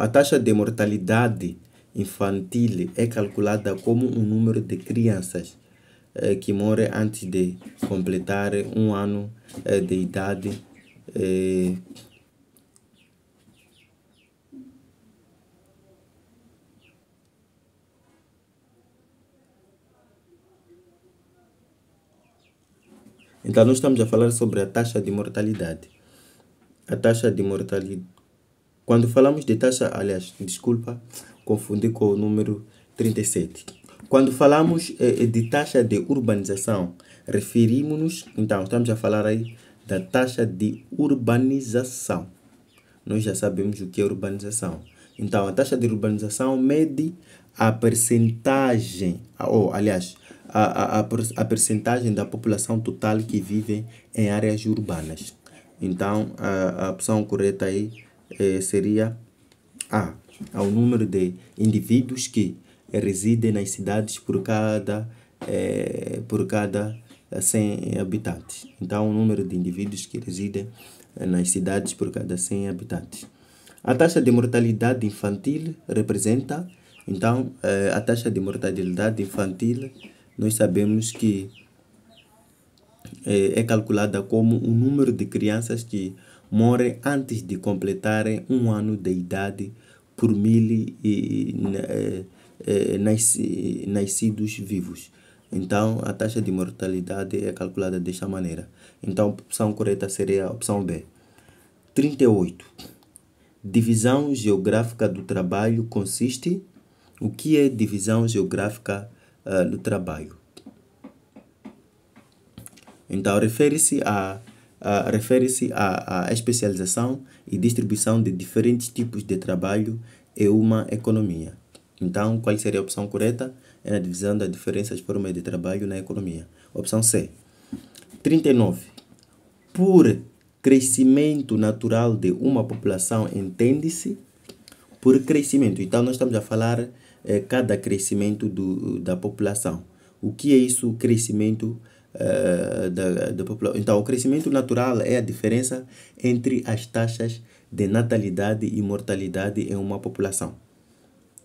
taxa de mortalidade infantil é calculada como um número de crianças que morrem antes de completar um ano de idade. Então, nós estamos a falar sobre a taxa de mortalidade. A taxa de mortalidade. Quando falamos de taxa, aliás, desculpa, confundi com o número 37. Quando falamos de taxa de urbanização, referimos-nos, então, estamos a falar aí da taxa de urbanização. Nós já sabemos o que é urbanização. Então, a taxa de urbanização mede a percentagem, ou aliás, a percentagem da população total que vive em áreas urbanas. Então, a opção correta aí seria ao número de indivíduos que residem nas cidades por cada 100 habitantes. Então, o número de indivíduos que residem nas cidades por cada 100 habitantes. A taxa de mortalidade infantil representa, então, a taxa de mortalidade infantil, nós sabemos que é calculada como o número de crianças que morrem antes de completarem 1 ano de idade por 1000 nascidos vivos. Então, a taxa de mortalidade é calculada desta maneira. Então, a opção correta seria a opção B. 38. Divisão geográfica do trabalho consiste. O que é divisão geográfica do trabalho? Então, refere-se à especialização e distribuição de diferentes tipos de trabalho em uma economia. Então, qual seria a opção correta? É a divisão das diferentes formas de trabalho na economia. Opção C. 39. Por crescimento natural de uma população, entende-se por crescimento. Então, nós estamos a falar cada crescimento da população. O que é isso, crescimento da população? Então, o crescimento natural é a diferença entre as taxas de natalidade e mortalidade em uma população.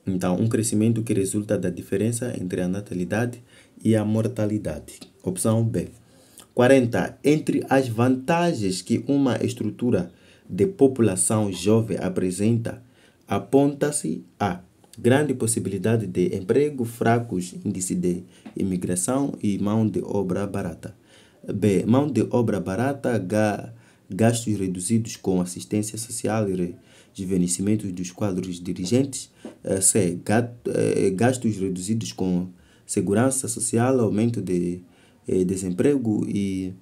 Então, um crescimento que resulta da diferença entre a natalidade e a mortalidade. Opção B. 40. Entre as vantagens que uma estrutura de população jovem apresenta, aponta-se a grande possibilidade de emprego, fracos índices de imigração e mão de obra barata. B. Mão de obra barata, gastos reduzidos com assistência social e rejuvenescimento dos quadros dirigentes. C. Gastos reduzidos com segurança social, aumento de desemprego e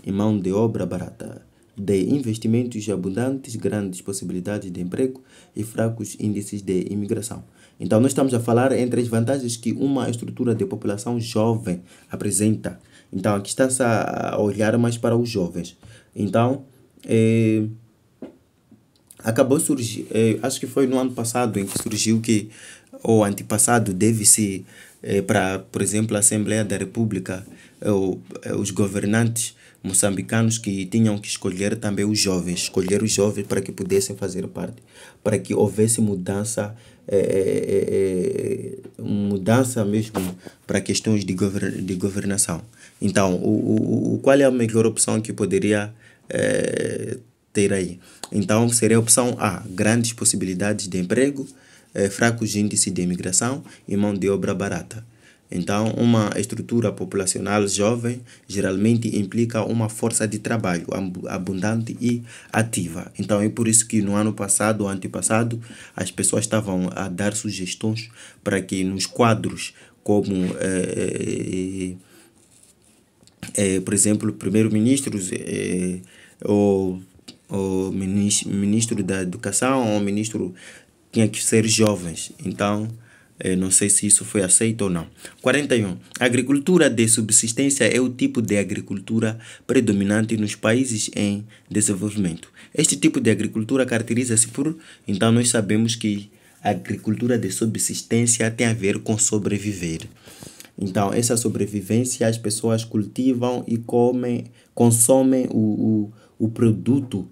mão de obra barata. D. Investimentos abundantes, grandes possibilidades de emprego e fracos índices de imigração. Então, nós estamos a falar entre as vantagens que uma estrutura de população jovem apresenta. Então, aqui está-se a olhar mais para os jovens. Então, acabou surgir, acho que foi no ano passado em que surgiu que, ou antepassado, deve-se para, por exemplo, a Assembleia da República, os governantes moçambicanos que tinham que escolher também escolher os jovens para que pudessem fazer parte, para que houvesse mudança, mudança mesmo para questões de governação. Então, qual é a melhor opção que poderia ter aí? Então, seria a opção A, grandes possibilidades de emprego, fracos índices de imigração e mão de obra barata. Então, uma estrutura populacional jovem geralmente implica uma força de trabalho abundante e ativa. Então, é por isso que no ano passado ou antepassado, as pessoas estavam a dar sugestões para que nos quadros como, por exemplo, primeiro-ministros, ou ministro da Educação, ou ministro tinha que ser jovens. Então, não sei se isso foi aceito ou não. 41. A agricultura de subsistência é o tipo de agricultura predominante nos países em desenvolvimento. Este tipo de agricultura caracteriza-se por... Então, nós sabemos que a agricultura de subsistência tem a ver com sobreviver. Então, essa sobrevivência, as pessoas cultivam e consomem o produto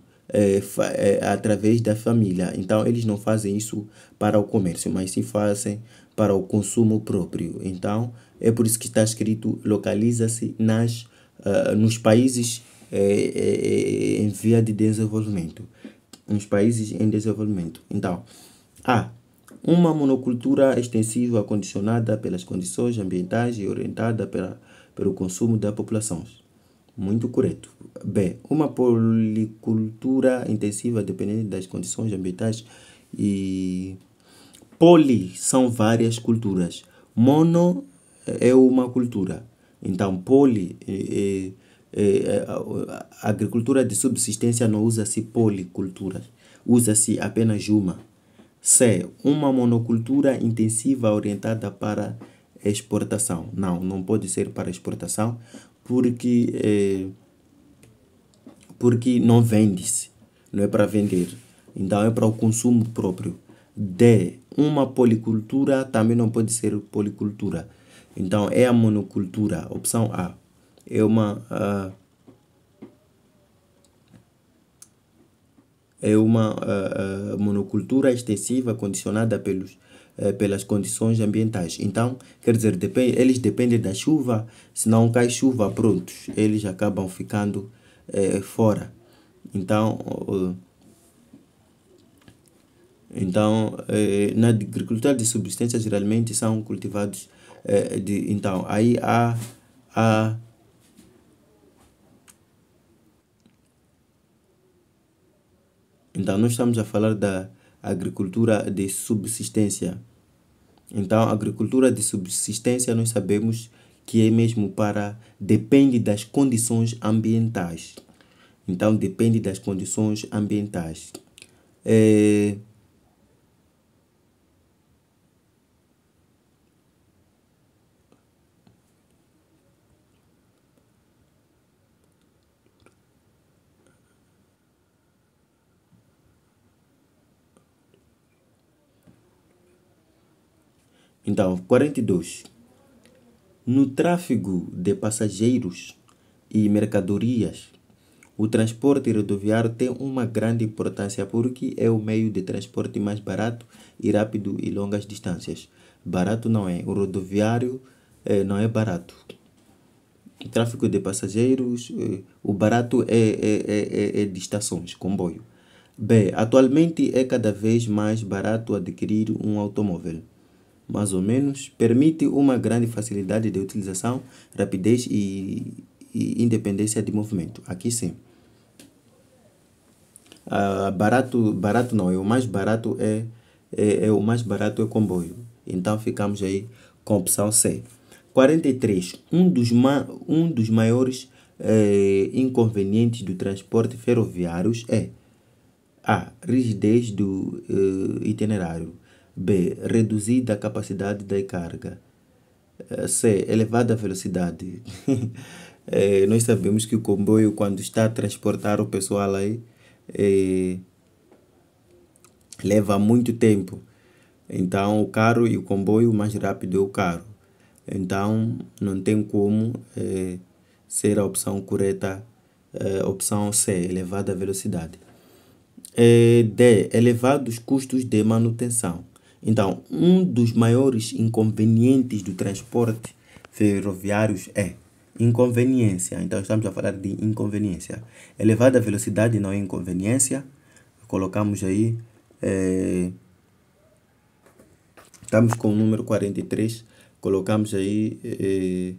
através da família. Então, eles não fazem isso para o comércio, mas sim fazem para o consumo próprio. Então, é por isso que está escrito, localiza-se nos países em via de desenvolvimento. Nos países em desenvolvimento. Então, A. Uma monocultura extensiva condicionada pelas condições ambientais e orientada pelo consumo da população. Muito correto. B. Uma policultura intensiva dependente das condições ambientais e... Poli são várias culturas. Mono é uma cultura. Então, poli, a agricultura de subsistência não usa-se policulturas. Usa-se apenas uma. C. Uma monocultura intensiva orientada para exportação. Não pode ser para exportação porque não vende-se. Não é para vender. Então, é para o consumo próprio. D. Uma policultura também não pode ser policultura. Então, é a monocultura. Opção A. É uma monocultura extensiva condicionada pelas condições ambientais. Então, quer dizer, eles dependem da chuva. Se não cai chuva, pronto, eles acabam ficando fora. Então, na agricultura de subsistência geralmente são cultivados, então aí há então nós estamos a falar da agricultura de subsistência. Então, a agricultura de subsistência nós sabemos que é mesmo depende das condições ambientais. Então, depende das condições ambientais. É, então, 42. No tráfego de passageiros e mercadorias, o transporte rodoviário tem uma grande importância porque é o meio de transporte mais barato e rápido e longas distâncias. Barato não é, o rodoviário não é barato. O tráfego de passageiros, o barato é de estações, comboio. B. Atualmente é cada vez mais barato adquirir um automóvel. Mais ou menos, permite uma grande facilidade de utilização, rapidez e independência de movimento. Aqui sim. Barato não, o mais barato o mais barato é comboio. Então ficamos aí com a opção C. 43. Um dos maiores inconvenientes do transporte ferroviário é A. Rigidez do itinerário. B. Reduzida a capacidade da carga. C. Elevada velocidade. Nós sabemos que o comboio, quando está a transportar o pessoal aí, leva muito tempo. Então, o carro e o comboio, mais rápido é o carro. Então, não tem como ser a opção correta, opção C, elevada velocidade. D, elevados custos de manutenção. Então, um dos maiores inconvenientes do transporte ferroviários é inconveniência. Então, estamos a falar de inconveniência. Elevada velocidade não é inconveniência. Colocamos aí. Estamos com o número 43. Colocamos aí.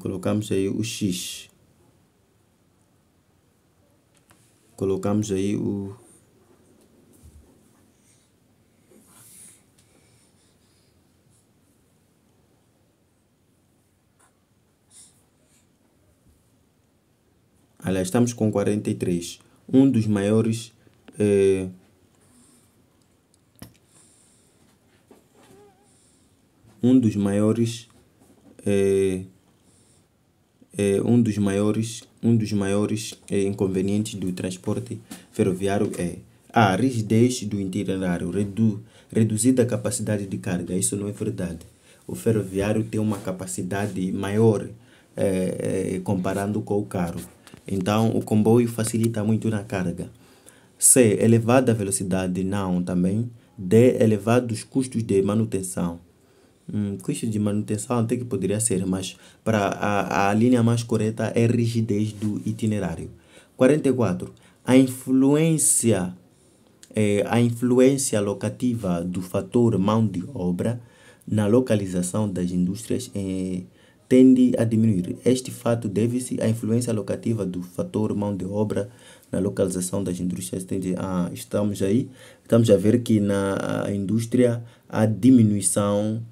Colocamos aí o X. Colocamos aí o. Aliás, estamos com 43. Um dos maiores. Um dos maiores. Um dos maiores inconvenientes do transporte ferroviário é a rigidez do itinerário, reduzida a capacidade de carga. Isso não é verdade. O ferroviário tem uma capacidade maior comparando com o carro. Então, o comboio facilita muito na carga. C. Elevada velocidade, não também. D. Elevados custos de manutenção. Custo de manutenção até que poderia ser, mas para a linha mais correta é rigidez do itinerário. 44. A influência locativa do fator mão de obra na localização das indústrias tende a diminuir. Este fato deve-se à influência locativa do fator mão de obra na localização das indústrias. Estamos a ver que na indústria há diminuição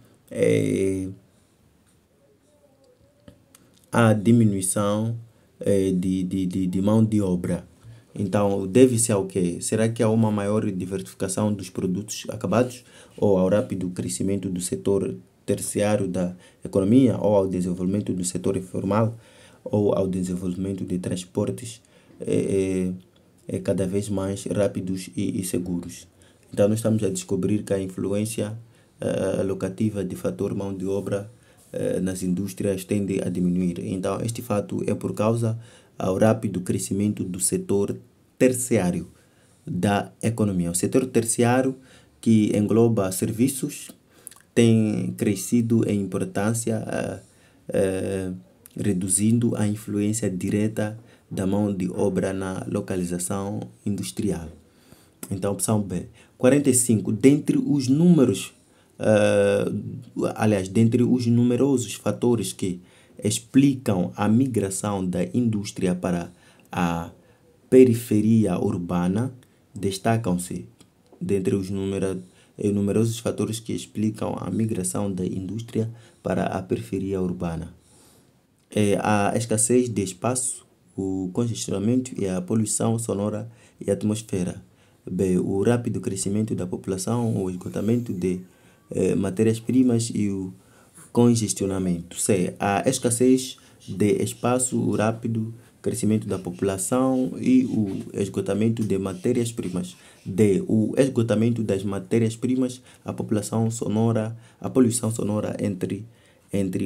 de mão de obra. Então, deve-se ao quê? Será que há uma maior diversificação dos produtos acabados ou ao rápido crescimento do setor terciário da economia ou ao desenvolvimento do setor informal ou ao desenvolvimento de transportes cada vez mais rápidos e seguros? Então, nós estamos a descobrir que a influência locativa de fator mão de obra nas indústrias tende a diminuir. Então, este fato é por causa ao rápido crescimento do setor terciário da economia. O setor terciário, que engloba serviços, tem crescido em importância, reduzindo a influência direta da mão de obra na localização industrial. Então, opção B. 45. Dentre os números, dentre os numerosos fatores que explicam a migração da indústria para a periferia urbana, destacam-se, dentre os numerosos fatores que explicam a migração da indústria para a periferia urbana, a escassez de espaço, o congestionamento e a poluição sonora e atmosfera. B. O rápido crescimento da população, o esgotamento de matérias-primas e o congestionamento. C. A escassez de espaço, o rápido crescimento da população e o esgotamento de matérias-primas. D. O esgotamento das matérias-primas, a população sonora, a poluição sonora, entre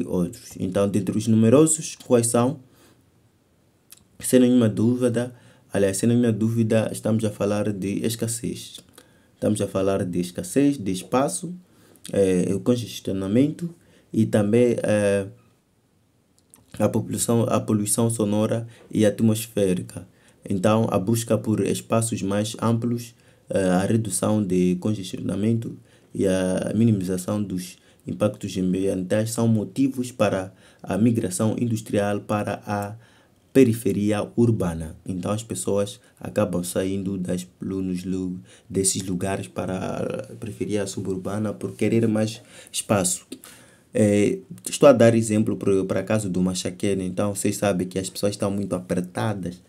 outros. Então, dentre os numerosos, quais são? Sem nenhuma dúvida, estamos a falar de escassez. Estamos a falar de escassez de espaço, o congestionamento e também a poluição sonora e atmosférica. Então, a busca por espaços mais amplos, a redução de congestionamento e a minimização dos impactos ambientais são motivos para a migração industrial para a periferia urbana. Então, as pessoas acabam saindo desses lugares para a periferia suburbana por querer mais espaço. Estou a dar exemplo para caso do Machaquene. Então, vocês sabem que as pessoas estão muito apertadas.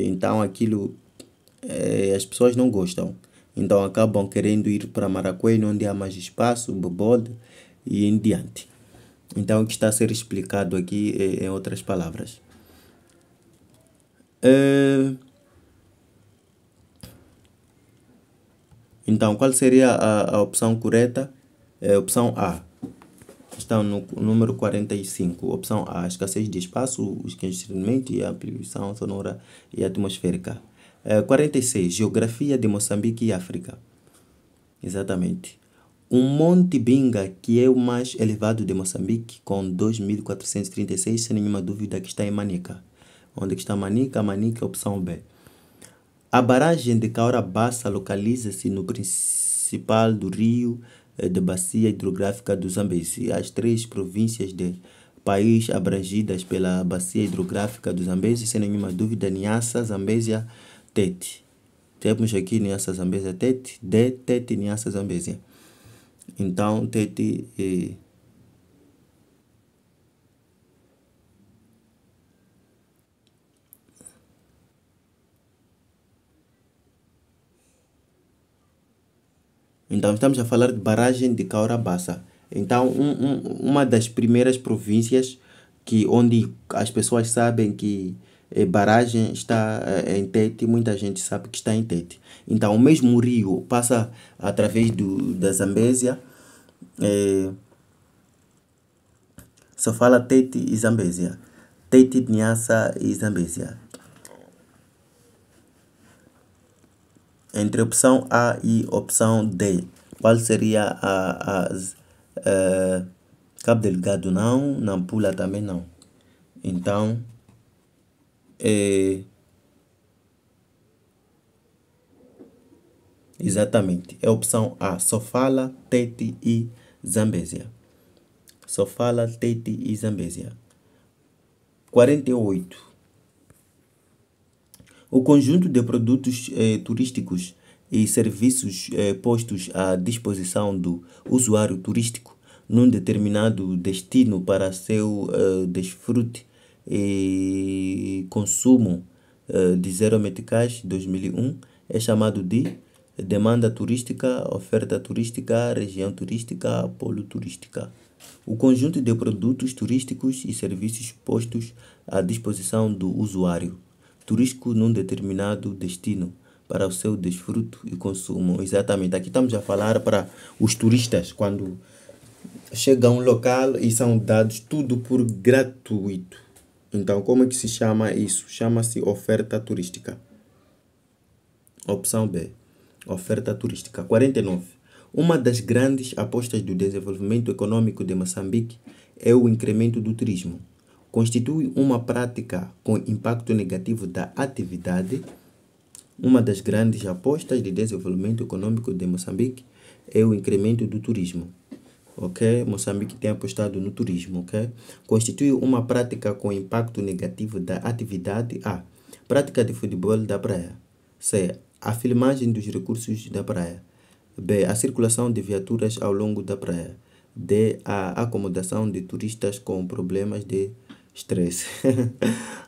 Então, aquilo as pessoas não gostam. Então, acabam querendo ir para Maracuene, onde há mais espaço, Bobode e em diante. Então, o que está a ser explicado aqui em outras palavras. Então, qual seria a opção correta? Opção A. Está no número 45. Opção A. Escassez de espaço, o esquecimento e a poluição sonora e atmosférica. 46. Geografia de Moçambique e África. Exatamente. O Monte Binga, que é o mais elevado de Moçambique, com 2.436, sem nenhuma dúvida que está em Manica. Onde está Manica? Manica, opção B. A barragem de Cahora Bassa localiza-se no principal do rio da bacia hidrográfica do Zambeze. As 3 províncias do país abrangidas pela bacia hidrográfica do Zambeze, sem nenhuma dúvida, Niassa, Zambésia, Tete. Temos aqui Niassa, Zambésia, Tete, Tete, Niassa, Zambésia. Então, Tete Então, estamos a falar de barragem de Cahora Bassa. Então, uma das primeiras províncias onde as pessoas sabem que barragem está em Tete, muita gente sabe que está em Tete. Então, o mesmo rio passa através da Zambésia, só fala Tete e Zambésia. Tete, Niassa e Zambésia. Entre opção A e opção D, qual seria Cabo Delgado? Não, Nampula também não. Então, exatamente, é a opção A, Sofala, Tete e Zambésia. Sofala, Tete e Zambésia. 48. O conjunto de produtos turísticos e serviços postos à disposição do usuário turístico num determinado destino para seu desfrute e consumo de zero meticais 2001 é chamado de demanda turística, oferta turística, região turística, polo turística. O conjunto de produtos turísticos e serviços postos à disposição do usuário turístico num determinado destino para o seu desfruto e consumo. Exatamente, aqui estamos a falar para os turistas quando chegam a um local e são dados tudo por gratuito. Então, como é que se chama isso? Chama-se oferta turística. Opção B, oferta turística. 49. Uma das grandes apostas do desenvolvimento econômico de Moçambique é o incremento do turismo. constitui uma prática com impacto negativo da atividade. Uma das grandes apostas de desenvolvimento econômico de Moçambique é o incremento do turismo. Ok? Moçambique tem apostado no turismo. Ok? Constitui uma prática com impacto negativo da atividade. A. Prática de futebol da praia. C. A filmagem dos recursos da praia. B. A circulação de viaturas ao longo da praia. D. A acomodação de turistas com problemas de estresse.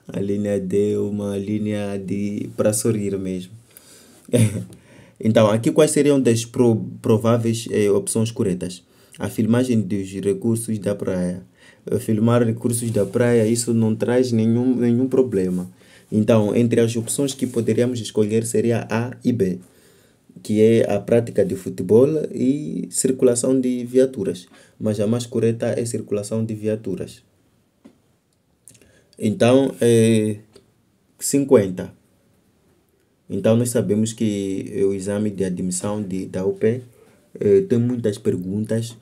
A linha D é uma linha para sorrir mesmo. Então, aqui quais seriam das prováveis opções corretas? A filmagem dos recursos da praia. Filmar recursos da praia, isso não traz nenhum problema. Então, entre as opções que poderíamos escolher seria A e B, que é a prática de futebol e circulação de viaturas. Mas a mais correta é circulação de viaturas. Então, 50. Então, nós sabemos que o exame de admissão da UP tem muitas perguntas.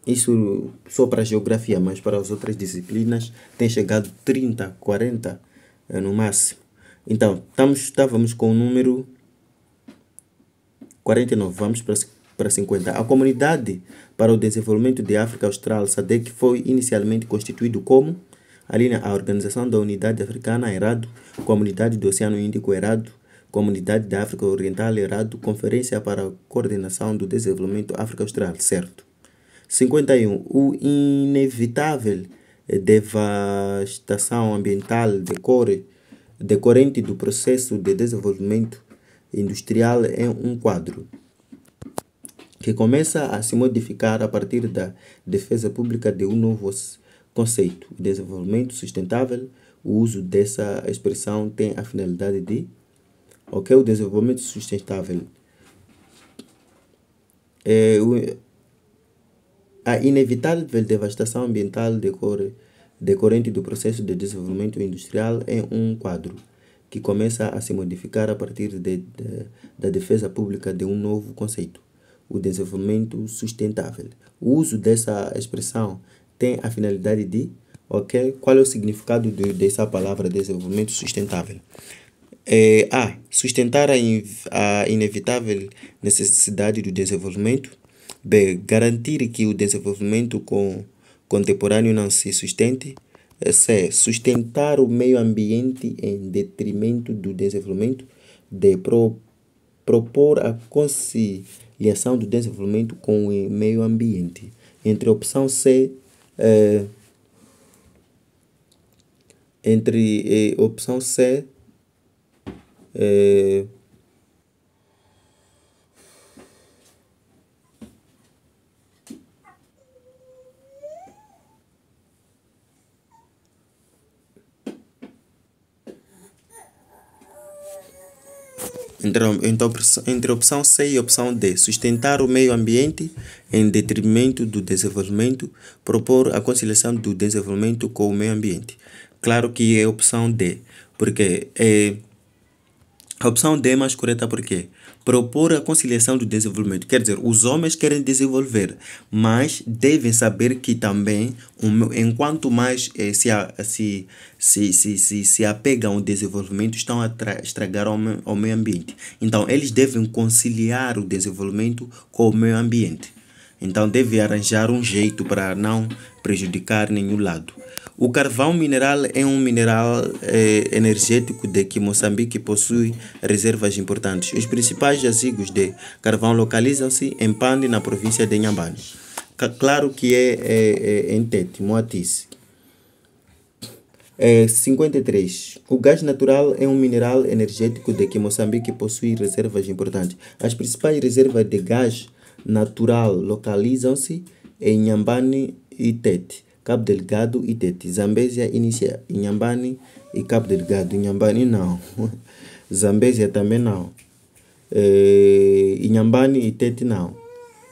Isso só para a geografia, mas para as outras disciplinas tem chegado 30, 40 no máximo. Então, estávamos com o número 49, vamos para 50. A Comunidade para o Desenvolvimento de África Austral, SADC, foi inicialmente constituído como a linha A, Organização da Unidade Africana, errado. Comunidade do Oceano Índico, errado. Comunidade da África Oriental, errado. Conferência para a Coordenação do Desenvolvimento África Austral, certo. 51. O inevitável devastação ambiental decorrente do processo de desenvolvimento industrial é um quadro que começa a se modificar a partir da defesa pública de um novo conceito, desenvolvimento sustentável. O uso dessa expressão tem a finalidade de o desenvolvimento sustentável a inevitável devastação ambiental decorrente do processo de desenvolvimento industrial é um quadro que começa a se modificar a partir da defesa pública de um novo conceito, o desenvolvimento sustentável. O uso dessa expressão tem a finalidade de qual é o significado dessa palavra desenvolvimento sustentável? A. Sustentar a inevitável necessidade do desenvolvimento. B. Garantir que o desenvolvimento contemporâneo não se sustente. C. Sustentar o meio ambiente em detrimento do desenvolvimento. D. Propor a conciliação do desenvolvimento com o meio ambiente. Entre a opção C, opção C, entre a opção C e a opção D, sustentar o meio ambiente em detrimento do desenvolvimento, propor a conciliação do desenvolvimento com o meio ambiente. Claro que é a opção D, porque a opção D é mais correta porque propor a conciliação do desenvolvimento, quer dizer, os homens querem desenvolver, mas devem saber que também, enquanto mais se apegam ao desenvolvimento, estão a estragar ao meio ambiente. Então, eles devem conciliar o desenvolvimento com o meio ambiente. Então, deve arranjar um jeito para não prejudicar nenhum lado. O carvão mineral é um mineral energético de que Moçambique possui reservas importantes. Os principais jazigos de carvão localizam-se em Pande, na província de Inhambane. Claro que é em Tete, Moatize. 53. O gás natural é um mineral energético de que Moçambique possui reservas importantes. As principais reservas de gás natural localizam-se em Inhambane e Tete, Cabo Delgado e Tete. Zambésia inicia Inhambane e Cabo Delgado. Inhambane não. Zambésia também não. Inhambane e Tete não.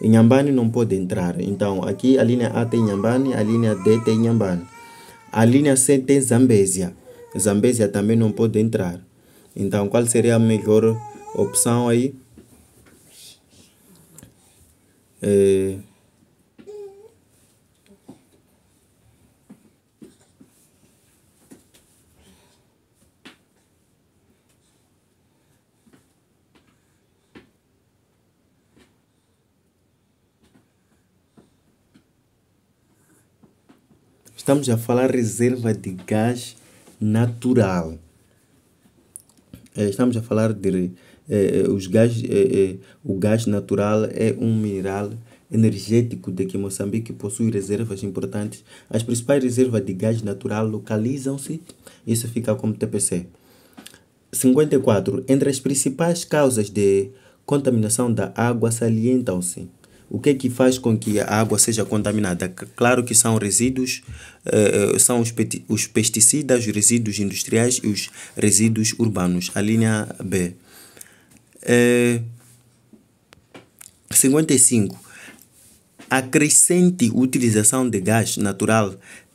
Inhambane não pode entrar. Então, aqui a linha A tem Inhambane, a linha D tem Inhambane. A linha C tem Zambésia. Zambésia também não pode entrar. Então, qual seria a melhor opção aí? Estamos a falar reserva de gás natural. Estamos a falar de o gás natural é um mineral energético de que Moçambique possui reservas importantes. As principais reservas de gás natural localizam-se, isso fica como TPC. 54. Entre as principais causas de contaminação da água salientam-se. O que é que faz com que a água seja contaminada? Claro que são resíduos, são os pesticidas, os resíduos industriais e os resíduos urbanos. A linha B. 55. A crescente utilização de gás natural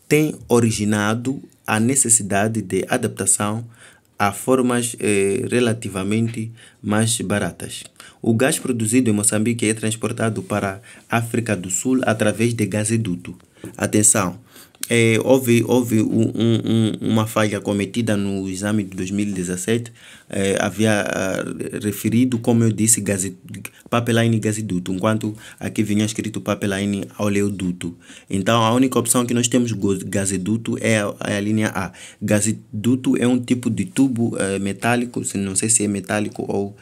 tem originado a necessidade de adaptação a formas relativamente mais baratas. O gás produzido em Moçambique é transportado para a África do Sul através de gasoduto. Atenção, houve uma falha cometida no exame de 2017, havia referido, como eu disse, pipeline gasoduto, enquanto aqui vinha escrito pipeline oleoduto. Então a única opção que nós temos gasoduto é a linha A. Gasoduto é um tipo de tubo metálico, não sei se é metálico ou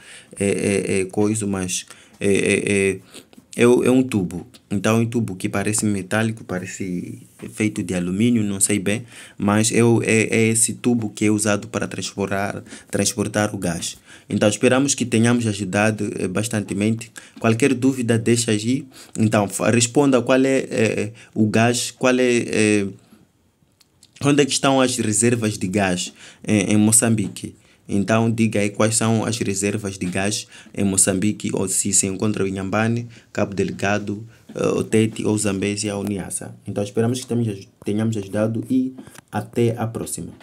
coisa, mas é um tubo. Então é um tubo que parece metálico, parece feito de alumínio, não sei bem, mas é esse tubo que é usado para transportar o gás. Então esperamos que tenhamos ajudado bastantemente. Qualquer dúvida deixa aí. Então responda qual é o gás, onde é que estão as reservas de gás em Moçambique. Então diga aí quais são as reservas de gás em Moçambique, ou se encontra em Inhambane, Cabo Delgado, Otete, ou Zambésia ou Niassa. Então esperamos que tenhamos ajudado e até a próxima.